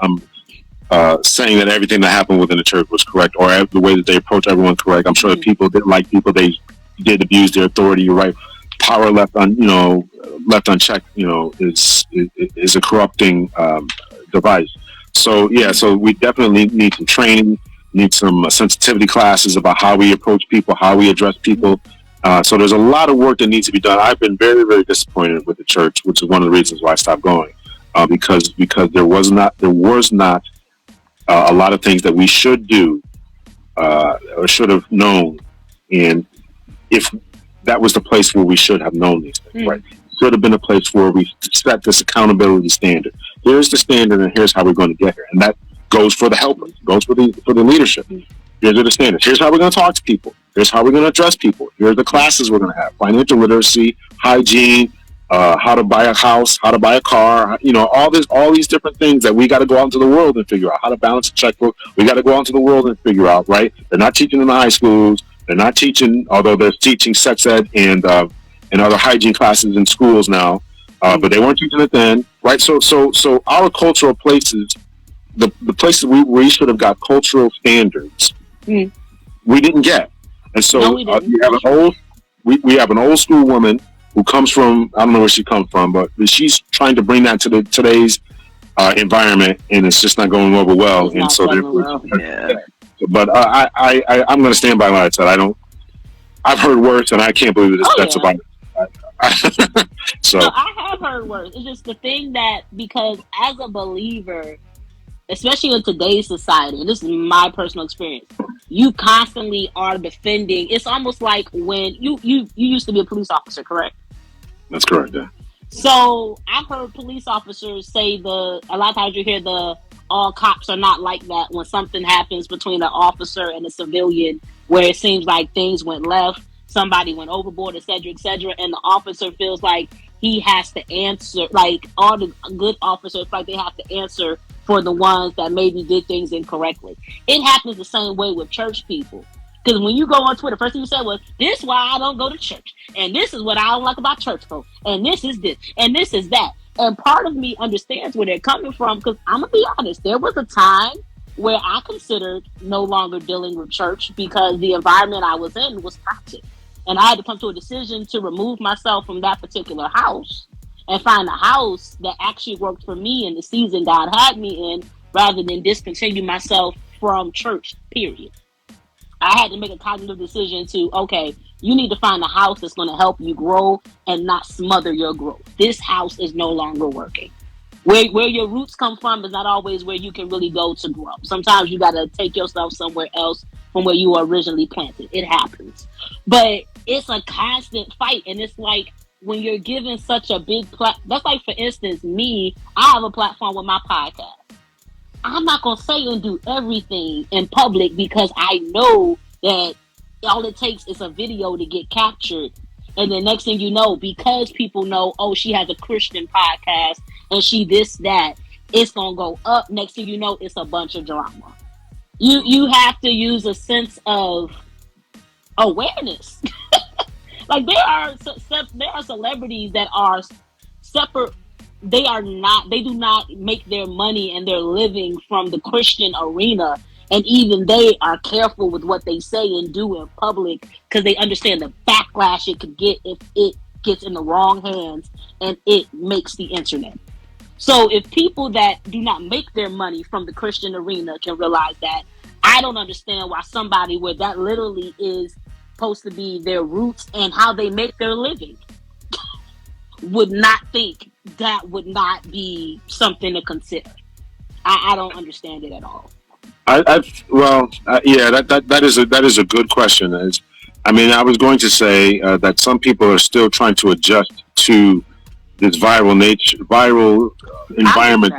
saying that everything that happened within the church was correct, or the way that they approach everyone correct. I'm sure that people didn't like people. They did abuse their authority. You're right. Power left unchecked, is a corrupting device. So yeah, so we definitely need some training. need some sensitivity classes about how we approach people, how we address people. So there's a lot of work that needs to be done. I've been very, very disappointed with the church, which is one of the reasons why I stopped going, because there was not a lot of things that we should do or should have known, and if that was the place where we should have known these things, right? Should have been a place where we set this accountability standard. Here's the standard, and here's how we're going to get here, and that goes for the helpers, goes for the leadership. Here's the standards. Here's how we're going to talk to people. Here's how we're going to address people. Here are the classes we're going to have: financial literacy, hygiene, how to buy a house, how to buy a car. All these different things that we got to go out into the world and figure out. How to balance a checkbook. We got to go out into the world and figure out. Right? They're not teaching in the high schools. They're not teaching, although they're teaching sex ed and other hygiene classes in schools now, but they weren't teaching it then, right? So our cultural places, the places we should have got cultural standards, we didn't get, and so we have an old school woman who comes from, I don't know where she comes from, but she's trying to bring that to today's environment, and it's just not going over well. And so but I'm going to stand by what I said. I've heard worse, and I can't believe that's about it. So no, I have heard worse. It's just the thing that, because as a believer, especially in today's society, and this is my personal experience, you constantly are defending. It's almost like when you used to be a police officer, correct? That's correct, yeah. So I've heard police officers say a lot of times you hear all cops are not like that when something happens between an officer and a civilian where it seems like things went left, somebody went overboard, et cetera, and the officer feels like he has to answer, like all the good officers, like they have to answer for the ones that maybe did things incorrectly. It happens the same way with church people. Because when you go on Twitter, first thing you said was, this is why I don't go to church. And this is what I don't like about church folk. And this is this. And this is that. And part of me understands where they're coming from, because I'm going to be honest, there was a time where I considered no longer dealing with church because the environment I was in was toxic. And I had to come to a decision to remove myself from that particular house and find a house that actually worked for me in the season God had me in, rather than discontinue myself from church, period. I had to make a cognitive decision to, okay, you need to find a house that's going to help you grow and not smother your growth. This house is no longer working. Where your roots come from is not always where you can really go to grow. Sometimes you got to take yourself somewhere else from where you were originally planted. It happens. But it's a constant fight. And it's like when you're given such a big platform, that's like, for instance, me, I have a platform with my podcast. I'm not going to say and do everything in public because I know that all it takes is a video to get captured. And the next thing you know, because people know, oh, she has a Christian podcast and she this, that, it's going to go up. Next thing you know, it's a bunch of drama. You have to use a sense of awareness. Like there are celebrities that are separate. They do not make their money and their living from the Christian arena. And even they are careful with what they say and do in public because they understand the backlash it could get if it gets in the wrong hands and it makes the internet. So if people that do not make their money from the Christian arena can realize that, I don't understand why somebody where that literally is supposed to be their roots and how they make their living would not think that would not be something to consider. I don't understand it at all. That is a good question. I was going to say that some people are still trying to adjust to this viral environment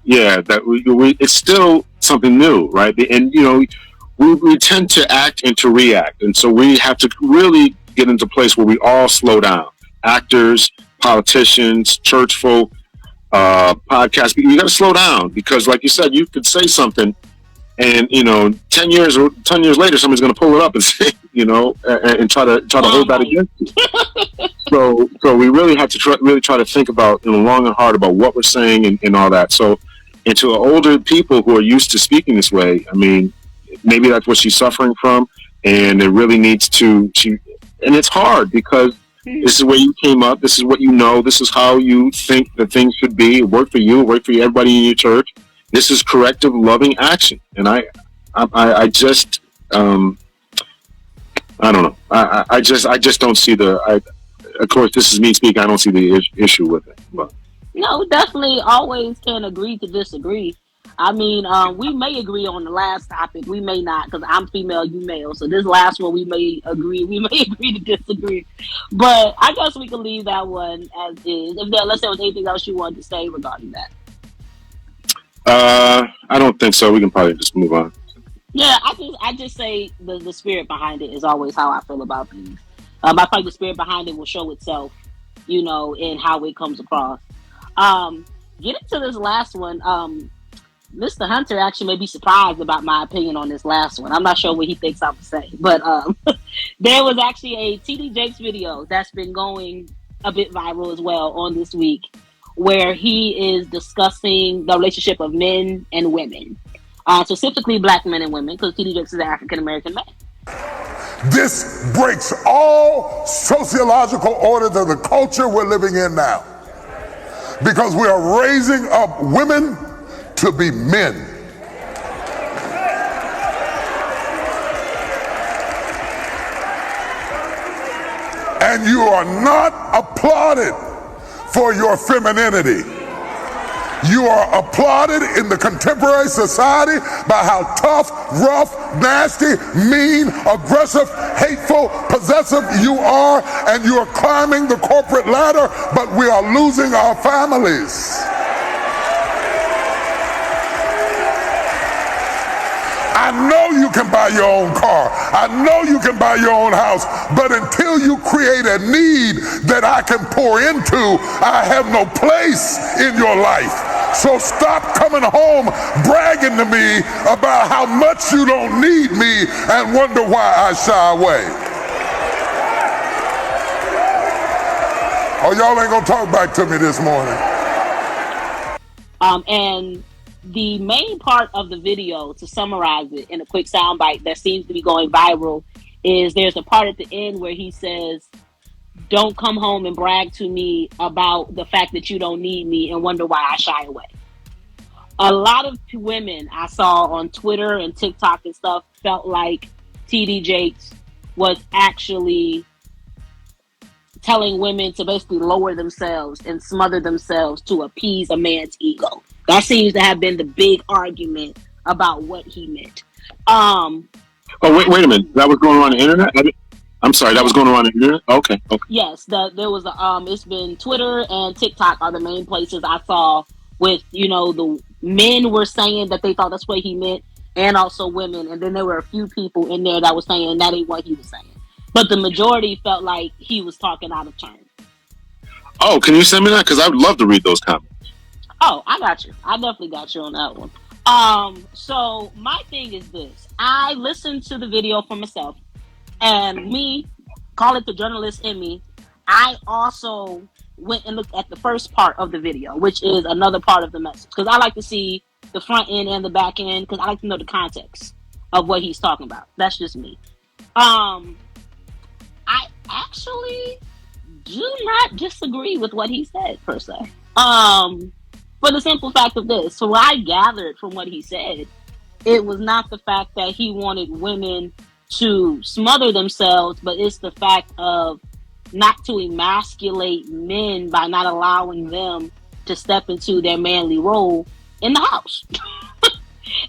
it's still something new, right? And we tend to act and to react, and so we have to really get into a place where we all slow down. Actors, politicians, church folk, podcast people, you got to slow down because, like you said, you could say something, and 10 years later, somebody's going to pull it up and say, and try to hold that against you. So we really have to try to think about long and hard about what we're saying and all that. So, and to older people who are used to speaking this way, maybe that's what she's suffering from, and it really needs to. And it's hard because this is where you came up. This is what you know. This is how you think that things should be. It worked for you. It worked for everybody in your church. This is corrective, loving action. And I I just I don't know. I just don't see the. Of course, this is me speaking. I don't see the issue with it. But No, definitely always can agree to disagree. I mean, we may agree on the last topic. We may not, because I'm female, you male. So this last one, we may agree. We may agree to disagree. But I guess we can leave that one as is. If there, let's say, there was anything else you wanted to say regarding that. I don't think so. We can probably just move on. Yeah, I just say the spirit behind it is always how I feel about things. I feel like the spirit behind it will show itself, in how it comes across. Getting to this last one, Mr. Hunter actually may be surprised about my opinion on this last one. I'm not sure what he thinks I would say, but there was actually a TDJakes video that's been going a bit viral as well on this week, where he is discussing the relationship of men and women, specifically black men and women, because TDJakes is an African American man. This breaks all sociological orders of the culture we're living in now, because we are raising up women to be men. And you are not applauded for your femininity. You are applauded in the contemporary society by how tough, rough, nasty, mean, aggressive, hateful, possessive you are, and you are climbing the corporate ladder, but we are losing our families. I know you can buy your own car. I know you can buy your own house. But until you create a need that I can pour into, I have no place in your life. So stop coming home bragging to me about how much you don't need me and wonder why I shy away. Oh, y'all ain't gonna talk back to me this morning. And the main part of the video, to summarize it in a quick soundbite that seems to be going viral, is there's a part at the end where he says, "Don't come home and brag to me about the fact that you don't need me and wonder why I shy away." A lot of women I saw on Twitter and TikTok and stuff felt like TDJakes was actually telling women to basically lower themselves and smother themselves to appease a man's ego. That seems to have been the big argument about what he meant. Oh, wait a minute. That was going on the internet? I'm sorry, that was going on the internet? Okay. Yes, there was it's been Twitter and TikTok are the main places I saw with, the men were saying that they thought that's what he meant, and also women, and then there were a few people in there that was saying that ain't what he was saying. But the majority felt like he was talking out of turn. Oh, can you send me that? Because I would love to read those comments. Oh, I got you. I definitely got you on that one. So my thing is this. I listened to the video for myself, and me, call it the journalist in me, I also went and looked at the first part of the video, which is another part of the message. Because I like to see the front end and the back end, because I like to know the context of what he's talking about. That's just me. I actually do not disagree with what he said, per se. For the simple fact of this. So what I gathered from what he said, it was not the fact that he wanted women to smother themselves, but it's the fact of not to emasculate men by not allowing them to step into their manly role in the house.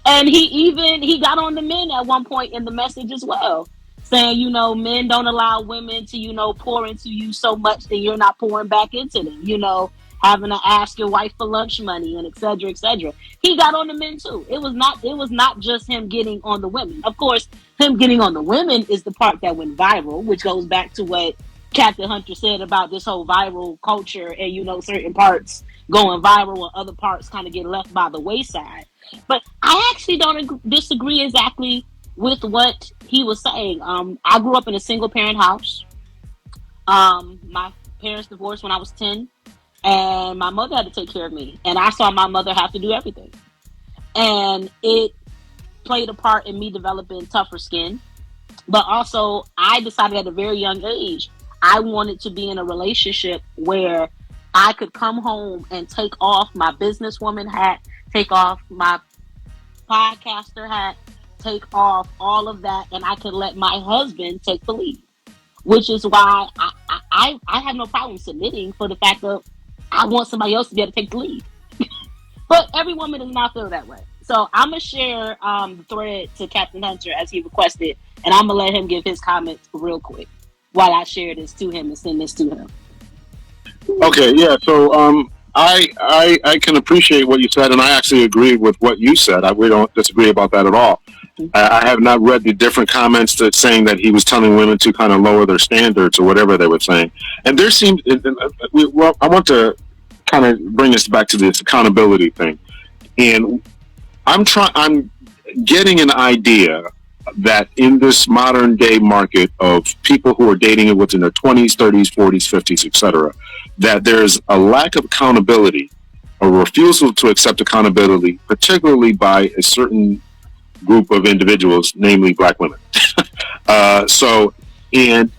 And he got on the men at one point in the message as well, saying, men don't allow women to, pour into you so much that you're not pouring back into them, having to ask your wife for lunch money and et cetera, et cetera. He got on the men too. It was not just him getting on the women. Of course, him getting on the women is the part that went viral, which goes back to what Captain Hunter said about this whole viral culture and, certain parts going viral and other parts kind of get left by the wayside. But I actually don't disagree exactly with what he was saying. I grew up in a single parent house. My parents divorced when I was 10. And my mother had to take care of me. And I saw my mother have to do everything. And it played a part in me developing tougher skin. But also, I decided at a very young age, I wanted to be in a relationship where I could come home and take off my businesswoman hat, take off my podcaster hat, take off all of that and I can let my husband take the lead. Which is why I have no problem submitting for the fact that I want somebody else to be able to take the lead. But every woman does not feel that way. So I'm going to share the thread to Captain Hunter as he requested, and I'm going to let him give his comments real quick while I share this to him and send this to him. Okay, yeah. So I can appreciate what you said, and I actually agree with what you said. We don't disagree about that at all. I have not read the different comments that saying that he was telling women to kind of lower their standards or whatever they were saying. And there seems, well, I want to kind of bring us back to this accountability thing. And I'm getting an idea that in this modern day market of people who are dating within their 20s, 30s, 40s, 50s, etc., that there's a lack of accountability, a refusal to accept accountability, particularly by a certain group of individuals, namely Black women. And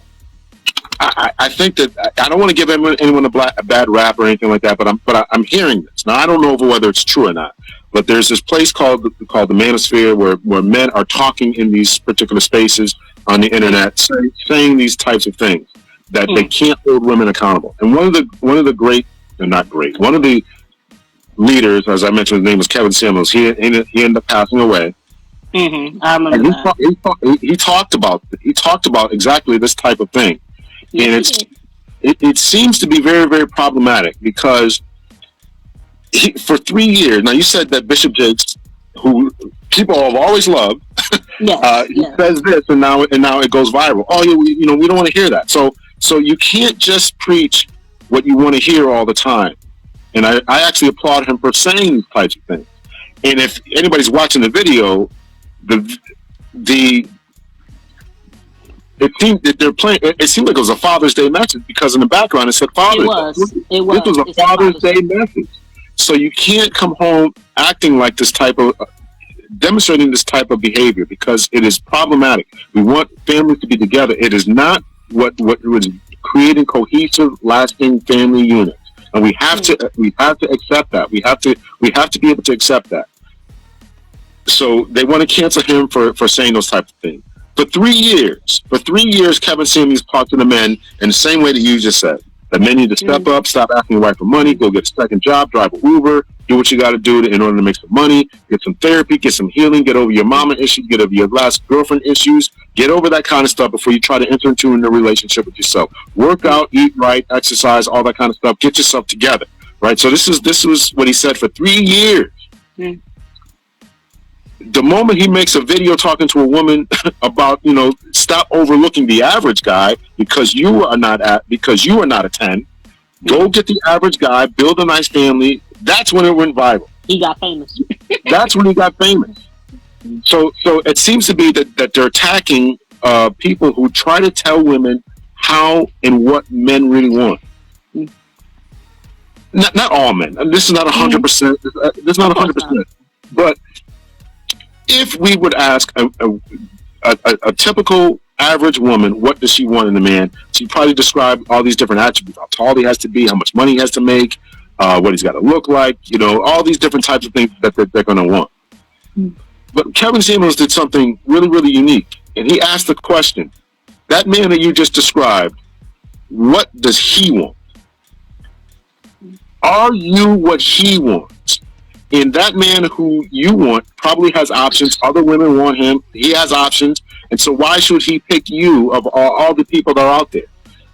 I think that I don't want to give anyone a bad rap or anything like that, but I'm hearing this now. I don't know whether it's true or not, but there's this place called the Manosphere where men are talking in these particular spaces on the internet, saying these types of things that they can't hold women accountable. And one of the leaders, as I mentioned, his name was Kevin Samuels. He ended up passing away. Mm-hmm. I remember that. He talked about exactly this type of thing, and it seems to be very, very problematic because for 3 years now. You said that Bishop Jakes, who people have always loved, he says this, and now it goes viral. Oh, we don't want to hear that. So you can't just preach what you want to hear all the time. And I actually applaud him for saying these types of things. And if anybody's watching the video, it seemed that they're playing. It seemed like it was a Father's Day message because in the background it said Father's Day. This was a Father's Day message. So you can't come home acting like this type of demonstrating this type of behavior because it is problematic. We want families to be together. It is not what was creating cohesive, lasting family units, and we have to accept that. We have to be able to accept that. So they want to cancel him for saying those types of things. For 3 years, Kevin Samuels talked to the men in the same way that you just said. That men need to step up, stop asking your wife for money, go get a second job, drive an Uber, do what you got to do in order to make some money, get some therapy, get some healing, get over your mama issues, get over your last girlfriend issues, get over that kind of stuff before you try to enter into a relationship with yourself. Work out, eat right, exercise, all that kind of stuff. Get yourself together, right? So this was what he said for 3 years. Mm. The moment he makes a video talking to a woman about, stop overlooking the average guy because you are not a 10. Go get the average guy, build a nice family. That's when it went viral. He got famous. That's when he got famous. So it seems to be that they're attacking people who try to tell women how and what men really want. Not all men. This is not 100%. This is not 100%. But if we would ask a typical average woman, what does she want in a man? She'd probably describe all these different attributes: how tall he has to be, how much money he has to make, what he's got to look like, all these different types of things that they're going to want. But Kevin Samuels did something really, really unique, and he asked the question: that man that you just described, what does he want? Are you what he wants? And that man who you want probably has options. Other women want him. He has options. And so why should he pick you of all the people that are out there?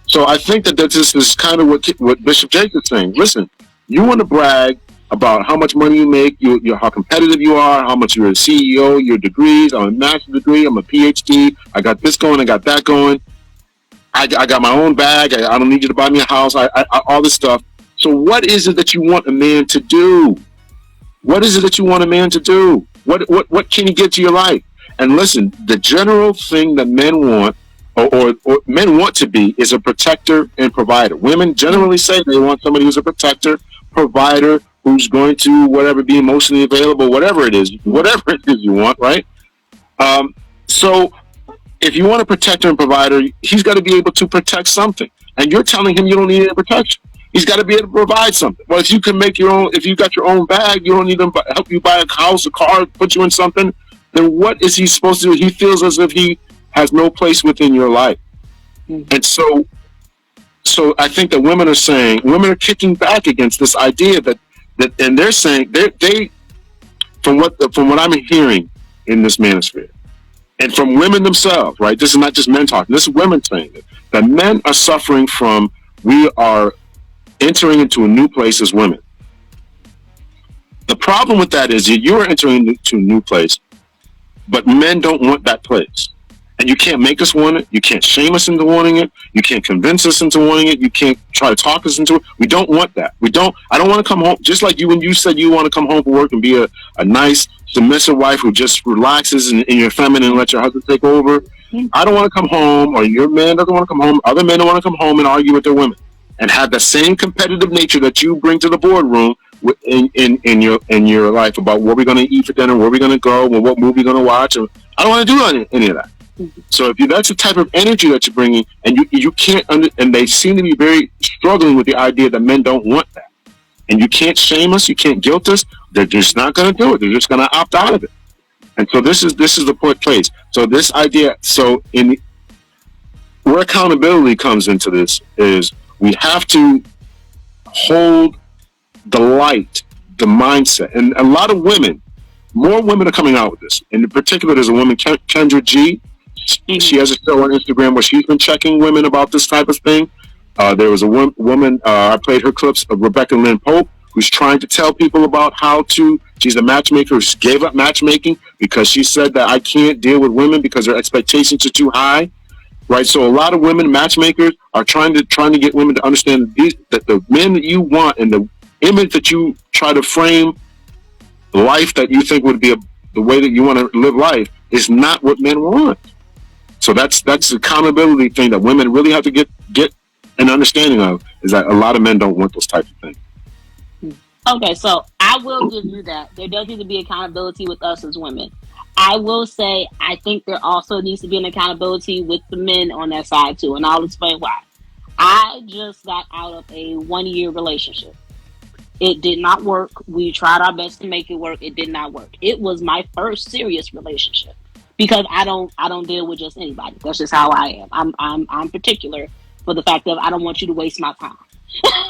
So I think that this is kind of what Bishop Jakes is saying. Listen, you want to brag about how much money you make, how competitive you are, how much you're a CEO, your degrees. I'm a master's degree. I'm a PhD. I got this going. I got that going. I got my own bag. I don't need you to buy me a house. I all this stuff. So what is it that you want a man to do? What is it that you want a man to do? What can he get to your life? And listen, the general thing that men want or men want to be is a protector and provider. Women generally say they want somebody who's a protector, provider, who's going to be emotionally available, whatever it is you want, right? So if you want a protector and provider, he's got to be able to protect something. And you're telling him you don't need any protection. He's got to be able to provide something. Well, if you can make your own, if you got your own bag, you don't need them to help you buy a house, a car, put you in something. then what is he supposed to do? He feels as if he has no place within your life. And so I think that women are kicking back against this idea that and they're saying they from what I'm hearing in this manosphere and from women themselves, right? This is not just men talking. This is women saying it, that men are suffering from, we are entering into a new place as women. The problem with that is you are entering into a new place, but men don't want that place. And you can't make us want it. You can't shame us into wanting it. You can't convince us into wanting it. You can't try to talk us into it. We don't want that. I don't want to come home, just like you when you said you want to come home from work and be a nice, submissive wife who just relaxes in your feminine and let your husband take over. I don't want to come home, or your man doesn't want to come home. Other men don't want to come home and argue with their women and have the same competitive nature that you bring to the boardroom in your life about what we're going to eat for dinner, where we're going to go, and what movie we're going to watch. And I don't want to do any of that. So if that's the type of energy that you're bringing, and you can't and they seem to be very struggling with the idea that men don't want that, and you can't shame us, you can't guilt us. They're just not going to do it. They're just going to opt out of it. And so this is the place. So this idea. So where accountability comes into this is we have to hold the light, the mindset, and a lot of women. More women are coming out with this. In particular, there's a woman, Kendra G. She has a show on Instagram where she's been checking women about this type of thing. There was a woman, I played her clips, of Rebecca Lynn Pope, who's trying to tell people about she's a matchmaker who gave up matchmaking because she said that I can't deal with women because their expectations are too high. Right? So a lot of women matchmakers are trying to get women to understand that the men that you want and the image that you try to frame the life that you think would be the way that you want to live life is not what men want. So that's the accountability thing that women really have to get an understanding of, is that a lot of men don't want those types of things. Okay, so I will give you that. There does need to be accountability with us as women. I will say I think there also needs to be an accountability with the men on that side too, and I'll explain why. I just got out of a 1-year relationship. It did not work. We tried our best to make it work. It did not work. It was my first serious relationship because I don't deal with just anybody. That's just how I am. I'm particular for the fact that I don't want you to waste my time.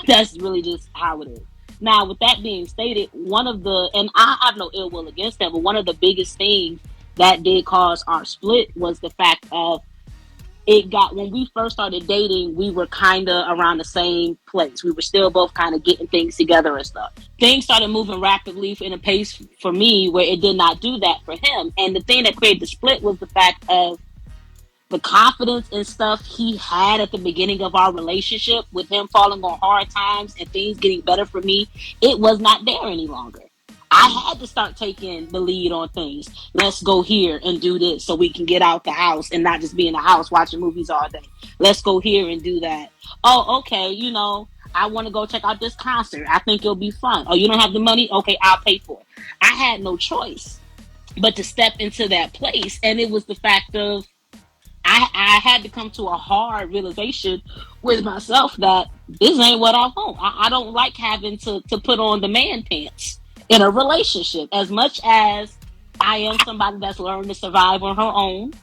That's really just how it is. Now, with that being stated, and I have no ill will against that, but one of the biggest things that did cause our split was the fact of when we first started dating, we were kind of around the same place. We were still both kind of getting things together and stuff. Things started moving rapidly in a pace for me where it did not do that for him. And the thing that created the split was the fact of the confidence and stuff he had at the beginning of our relationship, with him falling on hard times and things getting better for me. It was not there any longer. I had to start taking the lead on things. Let's go here and do this so we can get out the house and not just be in the house watching movies all day. Let's go here and do that. Oh, okay, I want to go check out this concert. I think it'll be fun. Oh, you don't have the money? Okay, I'll pay for it. I had no choice but to step into that place. And it was the fact of I had to come to a hard realization with myself that this ain't what I want. I don't like having to put on the man pants in a relationship. As much as I am somebody that's learned to survive on her own,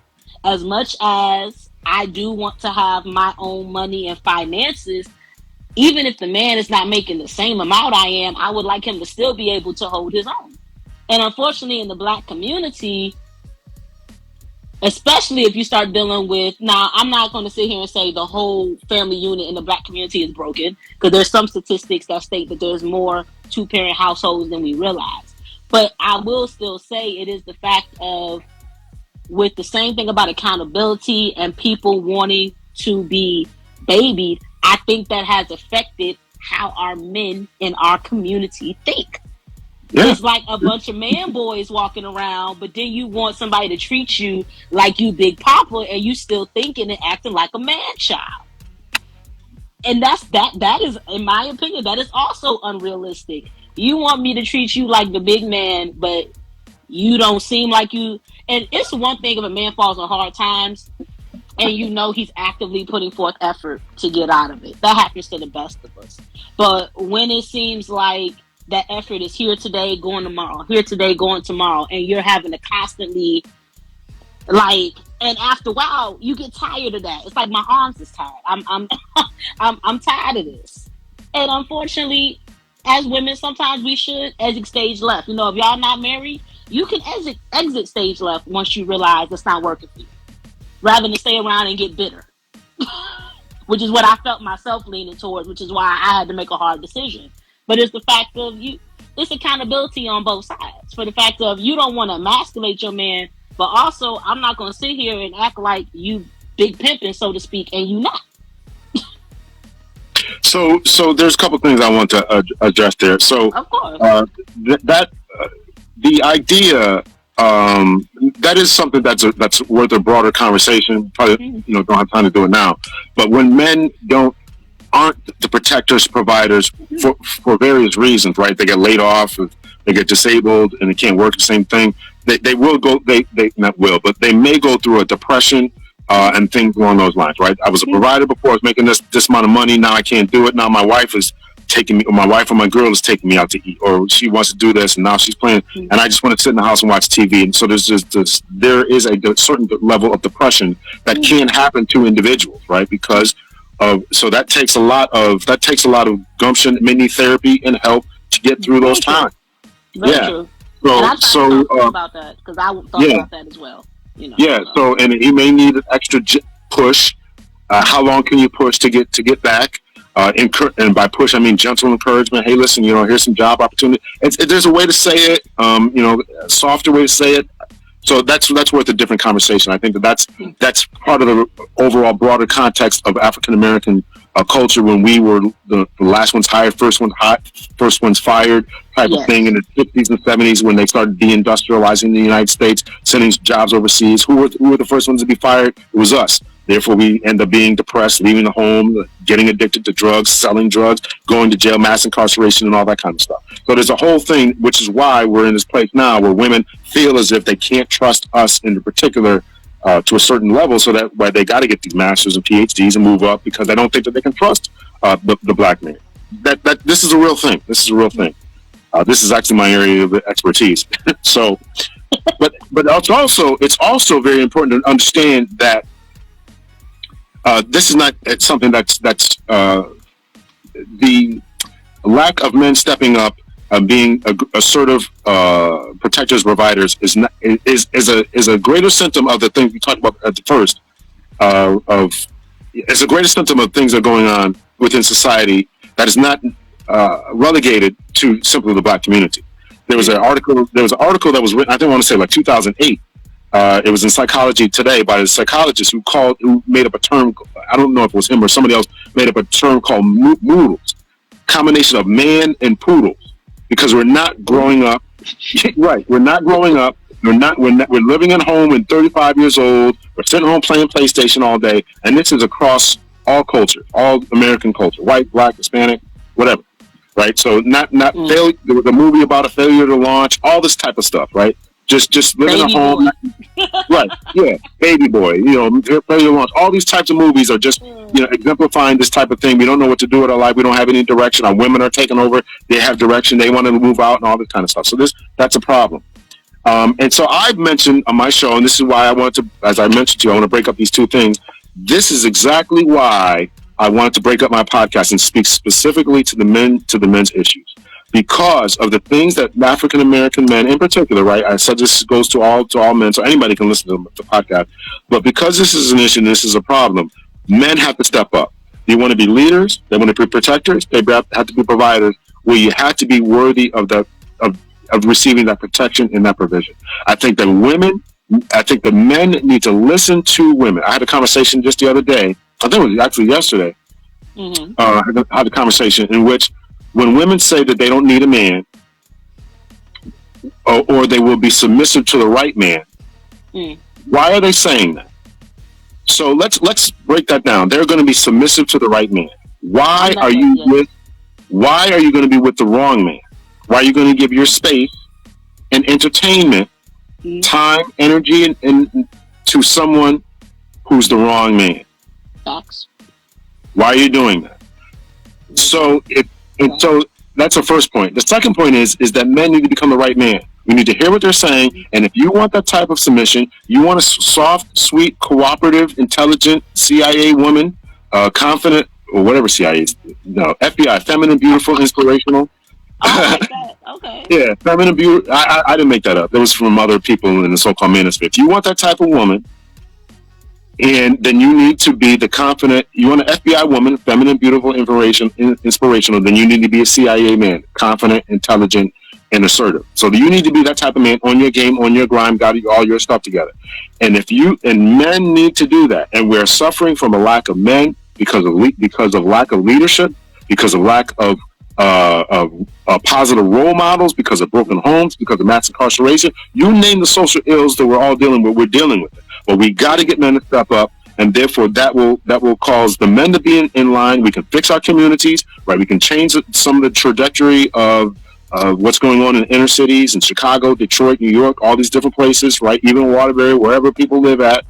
as much as I do want to have my own money and finances, even if the man is not making the same amount I am, I would like him to still be able to hold his own. And unfortunately, in the Black community, especially if you start dealing with, now I'm not going to sit here and say the whole family unit in the Black community is broken, because there's some statistics that state that there's more two-parent households than we realize. But I will still say it is the fact of, with the same thing about accountability and people wanting to be babied, I think that has affected how our men in our community think. Yeah. It's like a bunch of man boys walking around, but then you want somebody to treat you like you Big Papa, and you still thinking and acting like a man child. And that is, in my opinion, that is also unrealistic. You want me to treat you like the big man, but you don't seem like you. And it's one thing if a man falls on hard times and he's actively putting forth effort to get out of it. That happens to the best of us. But when it seems like that effort is here today, going tomorrow, here today, going tomorrow, and you're having to constantly like, and after a while you get tired of that. It's like my arms is tired. I'm tired of this. And unfortunately, as women, sometimes we should exit stage left. You know, if y'all not married, you can exit stage left once you realize it's not working for you, rather than stay around and get bitter. Which is what I felt myself leaning towards, which is why I had to make a hard decision. But it's the fact of it's accountability on both sides. For the fact of you don't want to emasculate your man, but also I'm not going to sit here and act like you big pimping, so to speak, and you not. So there's a couple things I want to address there. So of course, the idea that is something that's worth a broader conversation. Probably don't have time to do it now. But when men aren't the protectors, providers for various reasons, right? They get laid off, they get disabled, and they can't work the same thing. They will go. They not will, but they may go through a depression. And things along those lines, right? I was a provider before. I was making this amount of money. Now I can't do it. Now my wife is taking me, or my wife or my girl is taking me out to eat, or she wants to do this, and now she's playing, and I just want to sit in the house and watch TV. And so there is a certain level of depression that can happen to individuals, right? Because so that takes a lot of gumption, many therapy, and help to get through those times. Very true. So about that because I thought about that as well. So and he may need an extra push. How long can you push to get back? And by push, I mean gentle encouragement. Hey, listen, here's some job opportunity. There's a way to say it, a softer way to say it. So that's worth a different conversation. I think that's part of the overall broader context of African American culture when we were the last ones hired, first ones fired type of thing in the 50s and 70s when they started deindustrializing the United States, sending jobs overseas. Who were the first ones to be fired? It was us. Therefore, we end up being depressed, leaving the home, getting addicted to drugs, selling drugs, going to jail, mass incarceration, and all that kind of stuff. So there's a whole thing, which is why we're in this place now where women feel as if they can't trust us in particular to a certain level, so that why they got to get these masters and PhDs and move up because they don't think that they can trust the black man. That this is a real thing. This is a real thing. This is actually my area of expertise. So, but it's also very important to understand that this is not something that's the lack of men stepping up, being assertive protectors, providers is a greater symptom of the things we talked about at the first. It's a greater symptom of things that are going on within society that is not relegated to simply the black community. There was an article that was written, I think I want to say like 2008. It was in Psychology Today by a psychologist who made up a term. I don't know if it was him or somebody else made up a term called moodles, combination of man and poodles, because we're not growing up. Right, we're not growing up. We're living at home and 35 years old. We're sitting home playing PlayStation all day, and this is across all cultures, all American culture, white, black, Hispanic, whatever. Right, so not failure. There was a movie about a failure to launch, all this type of stuff. Right. Just living at home, right? Yeah, baby boy. Failure to launch. All these types of movies are just exemplifying this type of thing. We don't know what to do with our life. We don't have any direction. Our women are taking over. They have direction. They want to move out and all this kind of stuff. So that's a problem. And so I've mentioned on my show, and this is why I wanted to, as I mentioned to you, I want to break up these two things. This is exactly why I wanted to break up my podcast and speak specifically to the men's issues. Because of the things that African American men in particular, right? I said this goes to all men, so anybody can listen to the podcast. But because this is an issue and this is a problem, men have to step up. You want to be leaders, they want to be protectors, they have to be providers, where you have to be worthy of receiving that protection and that provision. I think the men need to listen to women. I had a conversation just the other day, I think it was actually yesterday. I had a conversation in which when women say that they don't need a man, or they will be submissive to the right man, why are they saying that? So let's break that down. They're going to be submissive to the right man. Why are you going to be with the wrong man? Why are you going to give your space and entertainment, time, energy, and to someone who's the wrong man? Facts. Why are you doing that? So that's our first point. The second point is that men need to become the right man. We need to hear what they're saying, and if you want that type of submission, you want a soft, sweet, cooperative, intelligent CIA woman, confident, or whatever CIA is. No, FBI, feminine, beautiful, inspirational. I like that. Okay. Yeah, feminine, beautiful. I didn't make that up. That was from other people in the so-called manosphere. If you want that type of woman, and then you need to be the confident. You want an FBI woman, feminine, beautiful, inspirational. Then you need to be a CIA man, confident, intelligent, and assertive. So you need to be that type of man, on your game, on your grind, got all your stuff together. And men need to do that. And we're suffering from a lack of men because of lack of leadership, because of lack of positive role models, because of broken homes, because of mass incarceration. You name the social ills that we're all dealing with. We're dealing with it. But we got to get men to step up, and therefore that will cause the men to be in line. We can fix our communities, right? We can change some of the trajectory of what's going on in inner cities in Chicago, Detroit, New York, all these different places, right? Even Waterbury, wherever people live at.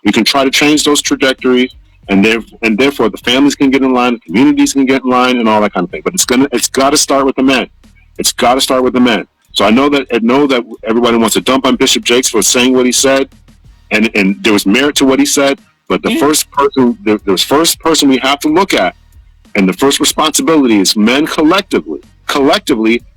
We can try to change those trajectories, and therefore the families can get in line, the communities can get in line, and all that kind of thing. But it's got to start with the men. It's got to start with the men. So I know that everybody wants to dump on Bishop Jakes for saying what he said. And there was merit to what he said, but the first person we have to look at, and the first responsibility is men collectively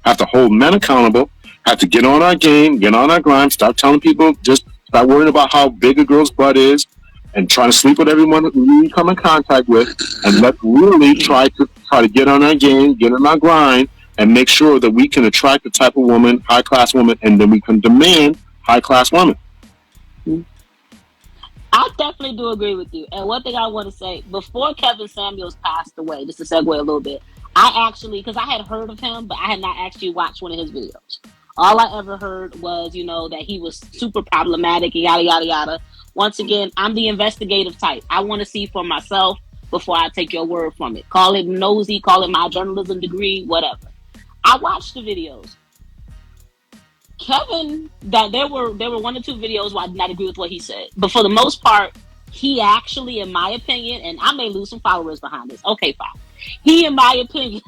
have to hold men accountable, have to get on our game, get on our grind, stop telling people, just stop worrying about how big a girl's butt is, and trying to sleep with everyone who we come in contact with, and let's really try to get on our game, get on our grind, and make sure that we can attract the type of woman, high class woman, and then we can demand high class women. I definitely do agree with you. And one thing I want to say, before Kevin Samuels passed away, just to segue a little bit, I actually, because I had heard of him, but I had not actually watched one of his videos. All I ever heard was, that he was super problematic and yada, yada, yada. Once again, I'm the investigative type. I want to see for myself before I take your word from it. Call it nosy, call it my journalism degree, whatever. I watched the videos. Kevin, that there were one or two videos where I did not agree with what he said, but for the most part, he actually, in my opinion, and I may lose some followers behind this. Okay, fine. He, in my opinion,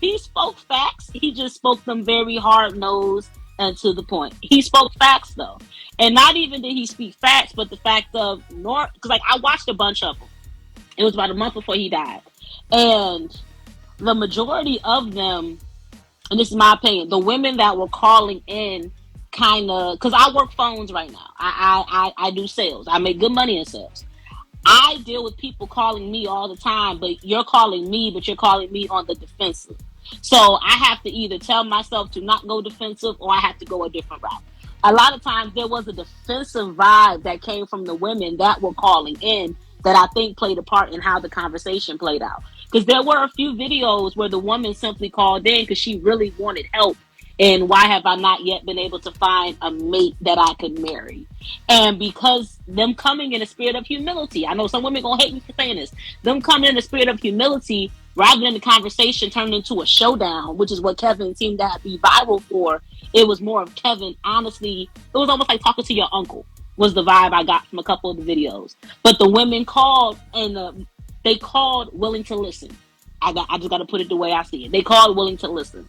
he spoke facts. He just spoke them very hard nosed and to the point. He spoke facts though, and not even did he speak facts, but the fact of because I watched a bunch of them. It was about a month before he died, and the majority of them. And this is my opinion, the women that were calling in kind of, because I work phones right now. I do sales. I make good money in sales. I deal with people calling me all the time, but you're calling me on the defensive. So I have to either tell myself to not go defensive or I have to go a different route. A lot of times there was a defensive vibe that came from the women that were calling in that I think played a part in how the conversation played out. Because there were a few videos where the woman simply called in because she really wanted help. And why have I not yet been able to find a mate that I could marry? And because them coming in a spirit of humility, I know some women gonna hate me for saying this, them coming in a spirit of humility, rather than the conversation turned into a showdown, which is what Kevin seemed to be viral for, it was more of Kevin, honestly, it was almost like talking to your uncle, was the vibe I got from a couple of the videos. But the women called and they called willing to listen. I just got to put it the way I see it. They called willing to listen.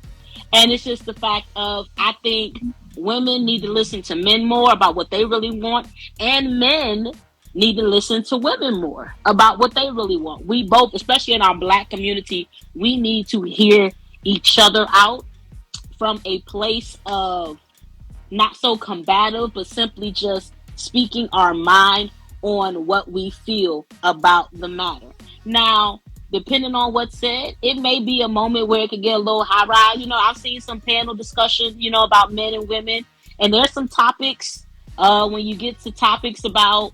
And it's just the fact of, I think women need to listen to men more about what they really want. And men need to listen to women more about what they really want. We both, especially in our Black community, we need to hear each other out from a place of not so combative, but simply just speaking our mind on what we feel about the matter. Now, depending on what's said, it may be a moment where it could get a little high rise. I've seen some panel discussion, about men and women. And there's some topics, when you get to topics about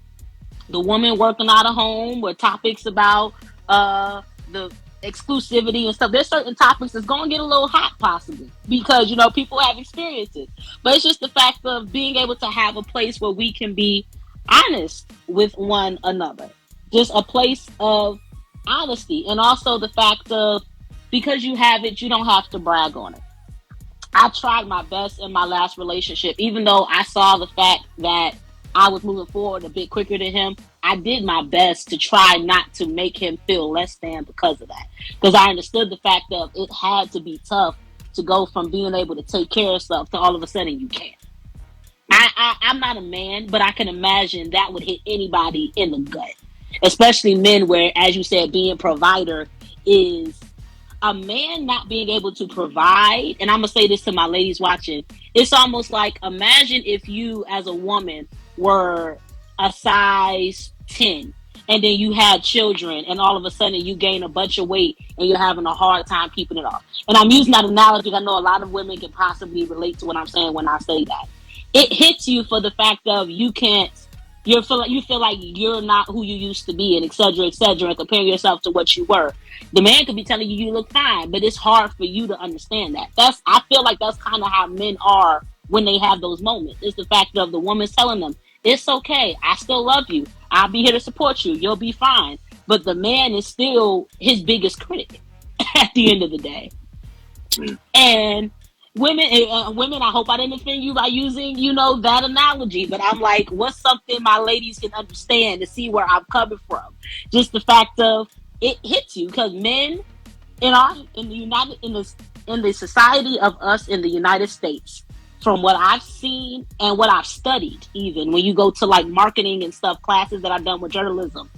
the woman working out of home, or topics about the exclusivity and stuff, there's certain topics that's going to get a little hot possibly because, people have experienced it. But it's just the fact of being able to have a place where we can be honest with one another. Just a place of honesty, and also the fact of, because you have it, you don't have to brag on it. I tried my best in my last relationship, even though I saw the fact that I was moving forward a bit quicker than him. I did my best to try not to make him feel less than because of that. Because I understood the fact that it had to be tough to go from being able to take care of stuff to all of a sudden you can't. I'm not a man, but I can imagine that would hit anybody in the gut, especially men where, as you said, being provider is a man not being able to provide. And I'm going to say this to my ladies watching. It's almost like, imagine if you as a woman were a size 10 and then you had children and all of a sudden you gain a bunch of weight and you're having a hard time keeping it off. And I'm using that analogy because I know a lot of women can possibly relate to what I'm saying when I say that. It hits you for the fact of you feel like you're not who you used to be, and et cetera, and comparing yourself to what you were. The man could be telling you look fine, but it's hard for you to understand that. I feel like that's kind of how men are when they have those moments. It's the fact of the woman's telling them, it's okay, I still love you, I'll be here to support you, you'll be fine. But the man is still his biggest critic at the end of the day. And women, I hope I didn't offend you by using, that analogy, but I'm like, what's something my ladies can understand to see where I'm coming from? Just the fact of it hits you, because men in the society of us in the United States, from what I've seen and what I've studied, even when you go to like marketing and stuff, classes that I've done with journalism,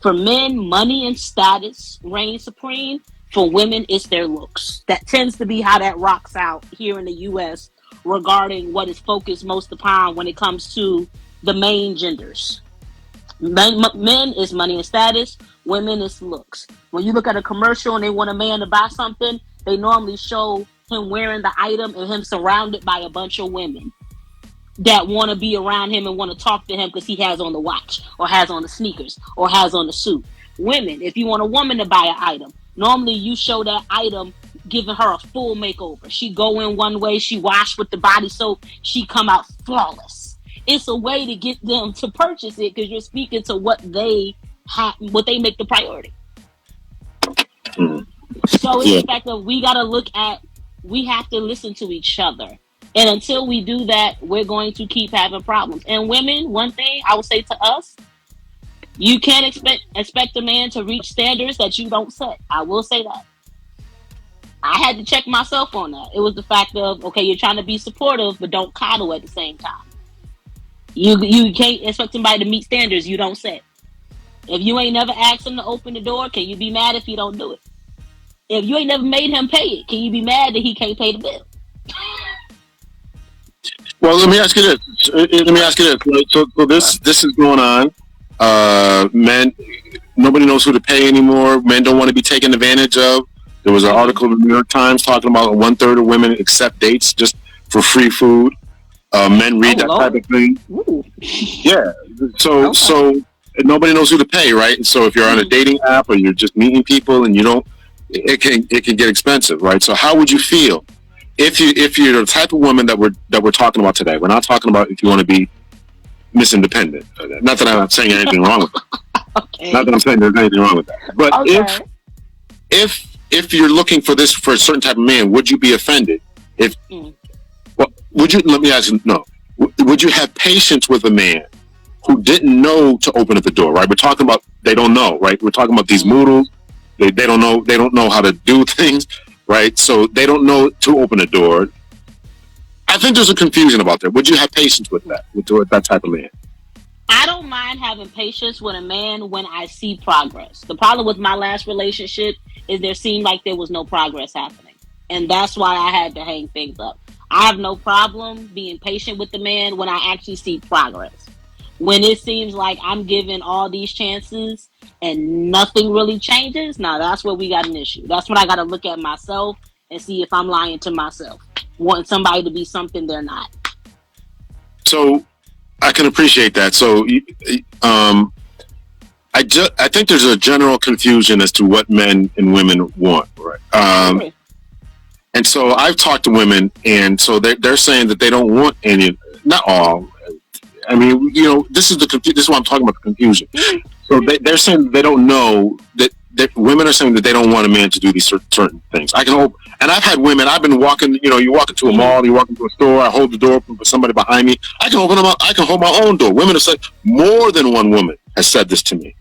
for men, money and status reign supreme. For women, it's their looks. That tends to be how that rocks out here in the U.S. regarding what is focused most upon when it comes to the main genders. Men is money and status. Women is looks. When you look at a commercial and they want a man to buy something, they normally show him wearing the item and him surrounded by a bunch of women that want to be around him and want to talk to him because he has on the watch or has on the sneakers or has on the suit. Women, if you want a woman to buy an item, normally you show that item giving her a full makeover. She go in one way, she wash with the body soap, she come out flawless. It's a way to get them to purchase it because you're speaking to what they make the priority. So it's the fact that we have to listen to each other. And until we do that, we're going to keep having problems. And women, one thing I would say to us, you can't expect a man to reach standards that you don't set. I will say that. I had to check myself on that. It was the fact of, okay, you're trying to be supportive, but don't coddle at the same time. You can't expect somebody to meet standards you don't set. If you ain't never asked him to open the door, can you be mad if he don't do it? If you ain't never made him pay it, can you be mad that he can't pay the bill? Well, let me ask you this. So this is going on. Men, nobody knows who to pay anymore. Men don't want to be taken advantage of. There was an article in the New York Times talking about 1/3 of women accept dates just for free food. Men read that type of thing. Ooh. Yeah. So nobody knows who to pay, right? And so if you're on a dating app or you're just meeting people and you don't, it can get expensive, right? So how would you feel if you're the type of woman that we're talking about today? We're not talking about if you want to be Miss Independent. Not that I'm saying anything wrong with that. Okay. Not that I'm saying there's anything wrong with that. But if you're looking for a certain type of man, would you be offended? Let me ask you, no. Would you have patience with a man who didn't know to open up the door, right? We're talking about they don't know, right? We're talking about these moodles. They don't know how to do things, right? So they don't know to open a door. I think there's a confusion about that. Would you have patience with that, with that type of man? I don't mind having patience with a man when I see progress. The problem with my last relationship is there seemed like there was no progress happening. And that's why I had to hang things up. I have no problem being patient with the man when I actually see progress. When it seems like I'm given all these chances and nothing really changes, now that's where we got an issue. That's when I got to look at myself and see if I'm lying to myself, wanting somebody to be something they're not. So I can appreciate that. So I think there's a general confusion as to what men and women want, right? And so I've talked to women, and so they're saying that they don't want any, not all. I mean, this is what I'm talking about, the confusion. So they're saying they don't know that that women are saying that they don't want a man to do these certain things. I can hope, and I've had women. I've been walking. You walk into a mall, you walk into a store. I hold the door open for somebody behind me. I can open them up. I can hold my own door. Women have said, more than one woman has said this to me.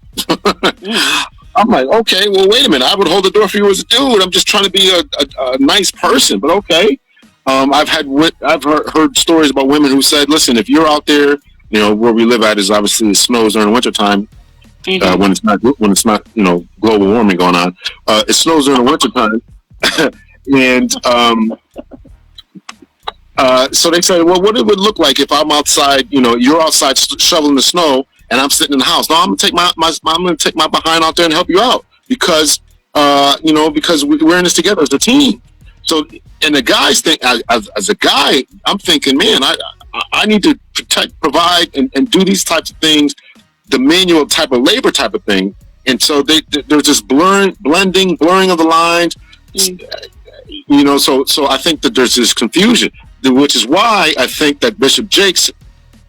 I'm like, okay, well, wait a minute. I would hold the door for you as a dude. I'm just trying to be a nice person, but okay. I've heard stories about women who said, listen, if you're out there, where we live at is obviously it snows during the wintertime. When it's not global warming going on, it snows during the wintertime. And so they said, well, what it would look like if I'm outside, you're outside shoveling the snow and I'm sitting in the house. No, I'm gonna take my behind out there and help you out because because we're in this together as a team. So, and the guys think, as a guy, I'm thinking, man, I need to protect, provide, and do these types of things, the manual type of labor type of thing. And so there's this blurring of the lines, so I think that there's this confusion, which is why I think that Bishop Jakes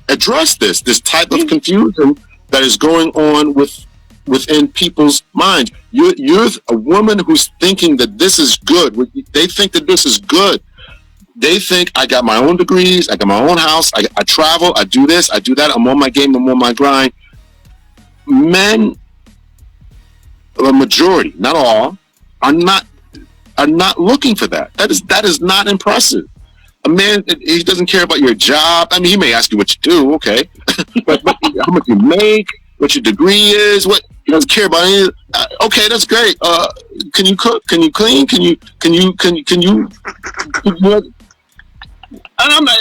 addressed this type of confusion that is going on within people's minds. You're a woman who's thinking that this is good. They think that this is good. They think I got my own degrees, I got my own house, I travel, I do this, I do that, I'm on my game, I'm on my grind. Men, a majority, not all, are not looking for that. That is not impressive. A man, he doesn't care about your job. I mean, he may ask you what you do, okay, but how much you make, what your degree is, what he doesn't care about any. Okay, that's great. Can you cook? Can you clean? Can you? And I'm like,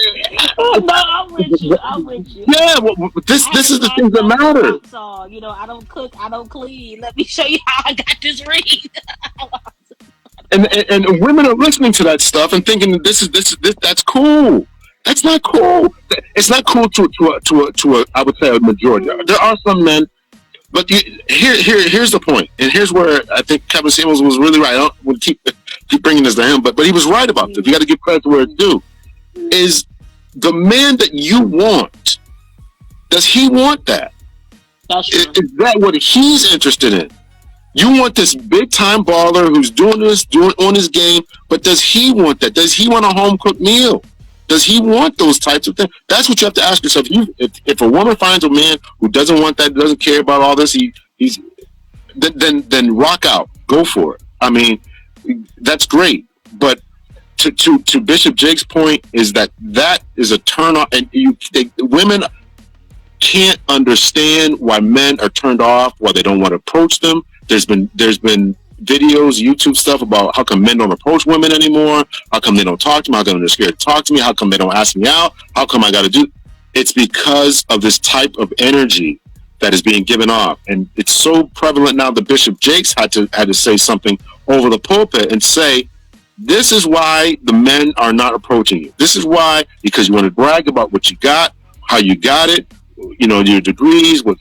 no, I'm with you. Yeah, well, this is the things that matter. I don't cook, I don't clean. Let me show you how I got this ring. and women are listening to that stuff and thinking that this that's cool. That's not cool. It's not cool to a I would say a majority. There are some men, but here's the point, and here's where I think Kevin Samuels was really right. I don't want to keep bringing this to him, but he was right about this. You got to give credit to where it's due. Is the man that you want? Does he want that? Is that what he's interested in? You want this big time baller who's doing on his game, but does he want that? Does he want a home cooked meal? Does he want those types of things? That's what you have to ask yourself. If a woman finds a man who doesn't want that, doesn't care about all this, then rock out, go for it. I mean, that's great. But to Bishop Jakes' point is that is a turn off, and women can't understand why men are turned off, why they don't want to approach them. There's been videos, YouTube stuff about how come men don't approach women anymore, how come they don't talk to me, how come they're scared to talk to me, how come they don't ask me out, how come I got to do. It's because of this type of energy that is being given off, and it's so prevalent now that Bishop Jakes had to say something over the pulpit and say, this is why the men are not approaching you. This is why, because you want to brag about what you got, how you got it, your degrees, what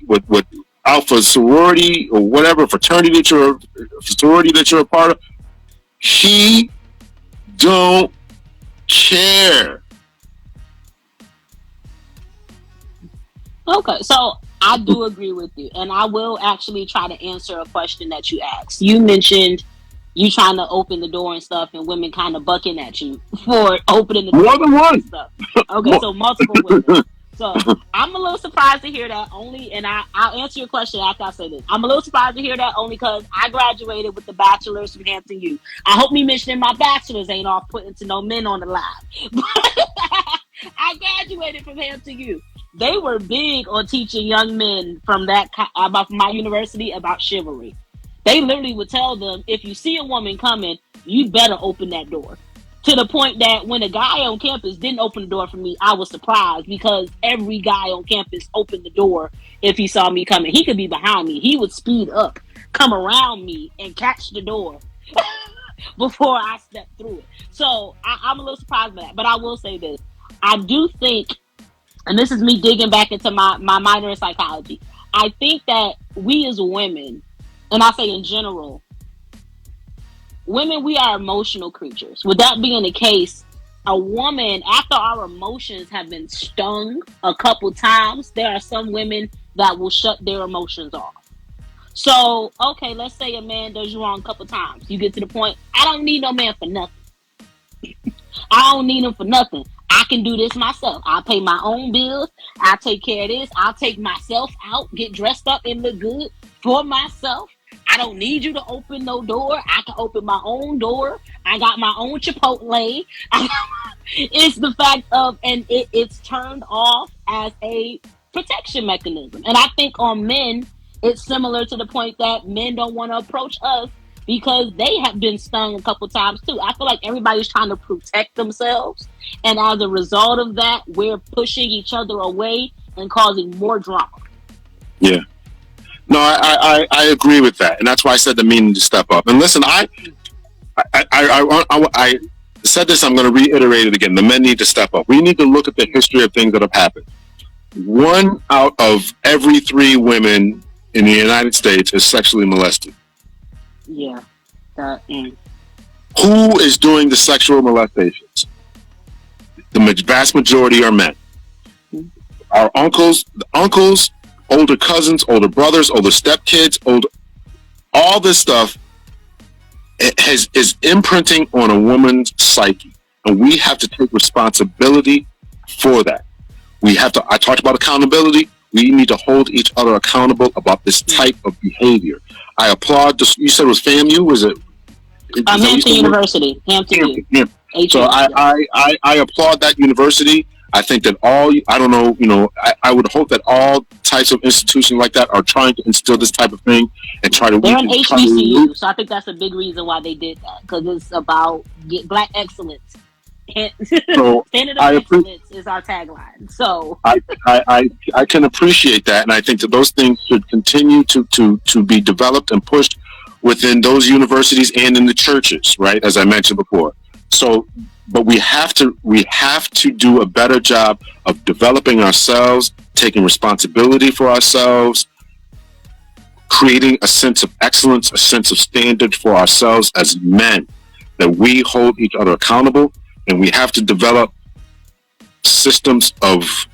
alpha sorority or whatever fraternity sorority that you're a part of. He don't care. Okay, so I do agree with you, and I will actually try to answer a question that you asked. You mentioned you trying to open the door and stuff, and women kind of bucking at you for opening the door. More than one. And stuff. Okay, so multiple women. So I'm a little surprised to hear that only, and I'll answer your question after I say this. I'm a little surprised to hear that only because I graduated with the bachelor's from Hampton U. I hope me mentioning my bachelor's ain't off putting to no men on the live. I graduated from Hampton U. They were big on teaching young men from my university about chivalry. They literally would tell them, if you see a woman coming, you better open that door. To the point that when a guy on campus didn't open the door for me, I was surprised because every guy on campus opened the door if he saw me coming. He could be behind me. He would speed up, come around me, and catch the door before I stepped through it. So I'm a little surprised by that. But I will say this. I do think, and this is me digging back into my minor in psychology, I think that we as women, and I say in general, women, we are emotional creatures. With that being the case, a woman, after our emotions have been stung a couple times, there are some women that will shut their emotions off. So, okay, let's say a man does you wrong a couple times. You get to the point, I don't need no man for nothing. I don't need him for nothing. I can do this myself. I'll pay my own bills. I'll take care of this. I'll take myself out, get dressed up and look good for myself. I don't need you to open no door. I can open my own door. I got my own Chipotle. It's the fact of, and it's turned off as a protection mechanism. And I think on men, it's similar to the point that men don't want to approach us because they have been stung a couple times too. I feel like everybody's trying to protect themselves. And as a result of that, we're pushing each other away and causing more drama. Yeah. No, I agree with that. And that's why I said the men need to step up. And listen, I said this, I'm going to reiterate it again. The men need to step up. We need to look at the history of things that have happened. 1 out of every 3 women in the United States is sexually molested. Yeah. Who is doing the sexual molestations? The vast majority are men. Our uncles, older cousins, older brothers, older stepkids, all this stuff is imprinting on a woman's psyche. And we have to take responsibility for that. I talked about accountability. We need to hold each other accountable about this type of behavior. I applaud this. You said it was FAMU? Was it? Hampton University. Hampton. So I applaud that university. I think that I would hope that all types of institutions like that are trying to instill this type of thing and try to. They're an HBCU, so I think that's a big reason why they did that, because it's about Black excellence. So standard of excellence is our tagline. So I can appreciate that, and I think that those things should continue to be developed and pushed within those universities and in the churches, right? As I mentioned before. So, but we have to do a better job of developing ourselves, taking responsibility for ourselves, creating a sense of excellence, a sense of standard for ourselves as men, that we hold each other accountable, and we have to develop systems of,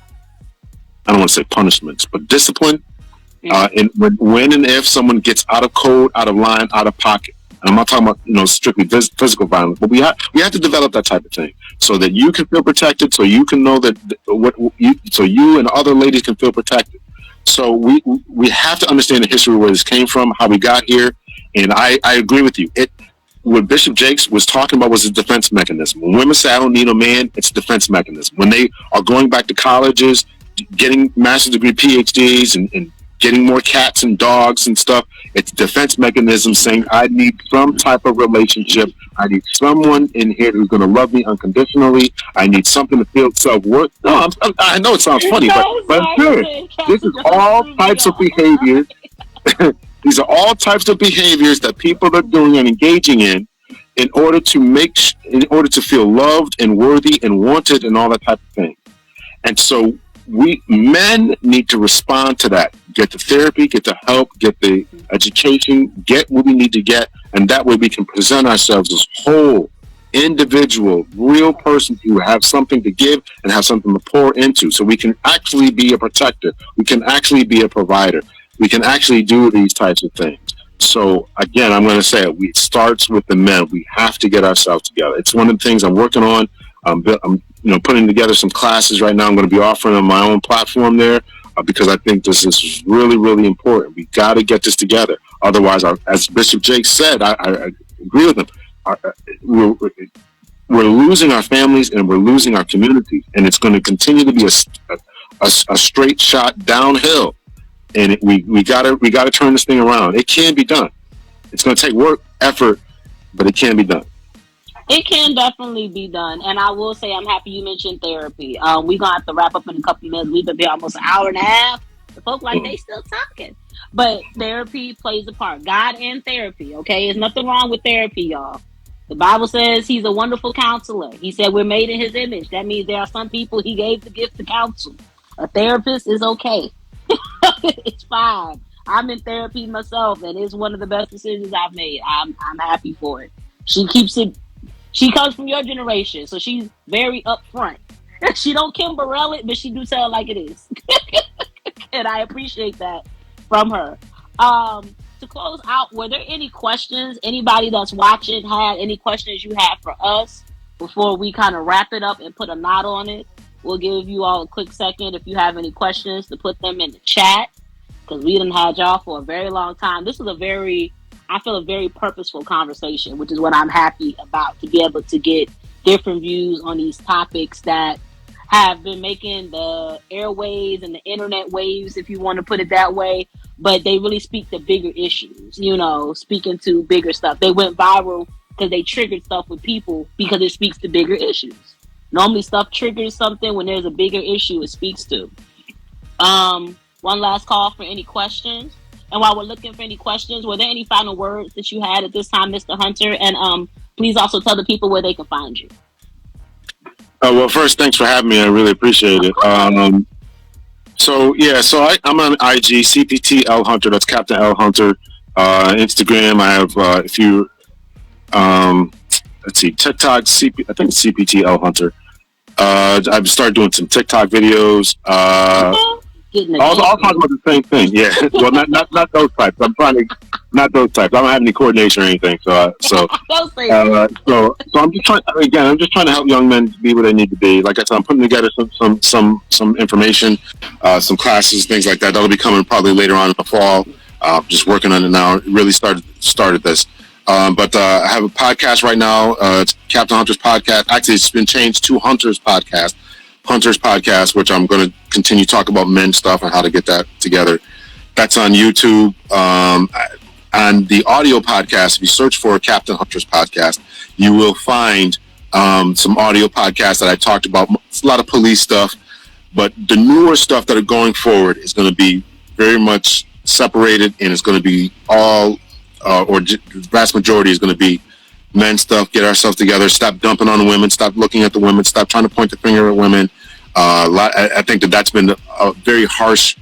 I don't want to say punishments, but discipline. And when and if someone gets out of code, out of line, out of pocket. And I'm not talking about strictly physical violence, but we have to develop that type of thing so that you can feel protected, so you can know that so you and other ladies can feel protected. So we have to understand the history, where this came from, how we got here, and I agree with you. What Bishop Jakes was talking about was a defense mechanism. When women say, I don't need a man, it's a defense mechanism. When they are going back to colleges, getting master's degree PhDs and getting more cats and dogs and stuff, it's a defense mechanism saying, I need some type of relationship. I need someone in here who's going to love me unconditionally. I need something to feel self-worth. No, I know it sounds funny, but I'm serious. This is all types of behaviors. These are all types of behaviors that people are doing and engaging in order to feel loved and worthy and wanted and all that type of thing. And so men need to respond to that. Get the therapy, get the help, get the education, get what we need to get, and that way we can present ourselves as whole, individual, real persons who have something to give and have something to pour into. So we can actually be a protector. We can actually be a provider. We can actually do these types of things. So again, I'm going to say it starts with the men. We have to get ourselves together. It's one of the things I'm working on. I'm putting together some classes right now. I'm going to be offering on my own platform there because I think this is really, really important. We got to get this together. Otherwise, as Bishop Jakes said, I agree with him. We're losing our families and we're losing our communities, and it's going to continue to be a straight shot downhill. And we gotta turn this thing around. It can be done. It's going to take work, effort, but it can be done. It can definitely be done. And I will say, I'm happy you mentioned therapy. We're going to have to wrap up in a couple of minutes. We've been here almost an hour and a half. The folk they still talking. But therapy plays a part. God and therapy, okay? There's nothing wrong with therapy, y'all. The Bible says he's a wonderful counselor. He said we're made in his image. That means there are some people he gave the gift to counsel. A therapist is okay. It's fine. I'm in therapy myself, and it's one of the best decisions I've made. I'm happy for it. She keeps it. She comes from your generation, so she's very upfront. She don't Kim Burrell it, but she do tell it like it is. And I appreciate that from her. to close out, were there any questions? Anybody that's watching had any questions you had for us before we kind of wrap it up and put a knot on it? We'll give you all a quick second if you have any questions to put them in the chat, because we done had y'all for a very long time. This is I feel a very purposeful conversation, which is what I'm happy about, to be able to get different views on these topics that have been making the airwaves and the internet waves, if you want to put it that way, but they really speak to bigger issues, speaking to bigger stuff. They went viral because they triggered stuff with people because it speaks to bigger issues. Normally stuff triggers something when there's a bigger issue it speaks to. One last call for any questions. And while we're looking for any questions, were there any final words that you had at this time, Mr. Hunter? And please also tell the people where they can find you. Well, first, thanks for having me. I really appreciate it. I'm on IG, CPT L Hunter. That's Captain L Hunter. Instagram, I have a few. TikTok. I think it's CPT L Hunter. I've started doing some TikTok videos. I'll talk about the same thing. Yeah. Well, not those types. Not those types. I don't have any coordination or anything. So I'm just trying. Again, I'm just trying to help young men be what they need to be. Like I said, I'm putting together some information, some classes, things like that. That'll be coming probably later on in the fall. Just working on it now. Really started this. But I have a podcast right now. It's Captain Hunter's podcast. Actually, it's been changed to Hunter's podcast, which I'm going to continue to talk about men stuff and how to get that together. That's on YouTube. On the audio podcast, if you search for Captain Hunter's podcast, you will find some audio podcasts that I talked about. It's a lot of police stuff, but the newer stuff that are going forward is going to be very much separated, and it's going to be all, the vast majority is going to be men stuff. Get ourselves together. Stop dumping on the women. Stop looking at the women. Stop trying to point the finger at women. I think that's been a very harsh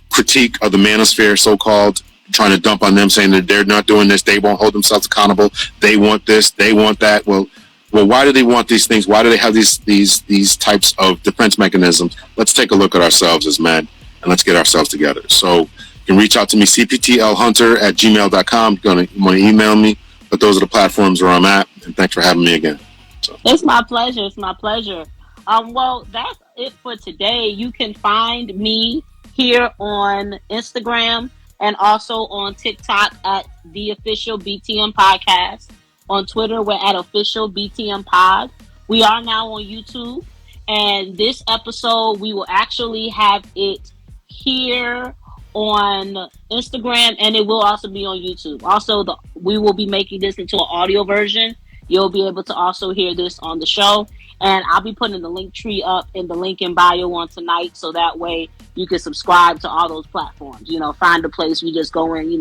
critique of the manosphere, so-called, trying to dump on them, saying that they're not doing this. They won't hold themselves accountable. They want this. They want that. Well, why do they want these things? Why do they have these types of defense mechanisms? Let's take a look at ourselves as men, and let's get ourselves together. So you can reach out to me, cptlhunter@gmail.com. You're going to want to email me, but those are the platforms where I'm at, and thanks for having me again. So. It's my pleasure. It's my pleasure. Well, that's it for today. You can find me here on Instagram and also on TikTok at the official BTM podcast. On Twitter, we're at official BTM pod. We are now on YouTube, and this episode we will actually have it here on Instagram, and it will also be on YouTube. Also, we will be making this into an audio version. You'll be able to also hear this on the show, and I'll be putting the link tree up in the link in bio on tonight, so that way you can subscribe to all those platforms. Find a place, we just go in,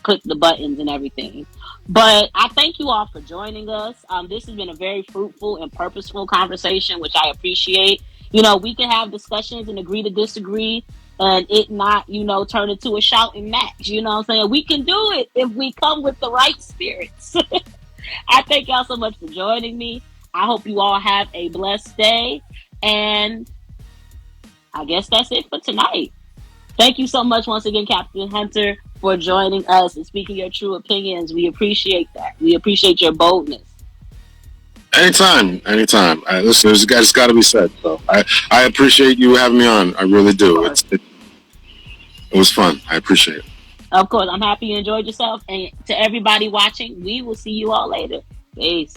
click the buttons and everything. But I thank you all for joining us. This has been a very fruitful and purposeful conversation, which I appreciate. We can have discussions and agree to disagree, and it not, turn into a shouting match. You know what I'm saying? We can do it if we come with the right spirits. I thank y'all so much for joining me. I hope you all have a blessed day, and I guess that's it for tonight. Thank you so much once again, Captain Hunter, for joining us and speaking your true opinions. We appreciate that. We appreciate your boldness. Anytime. Listen, it's got to be said. So I appreciate you having me on. I really do. It was fun. I appreciate it. Of course. I'm happy you enjoyed yourself. And to everybody watching, we will see you all later. Peace.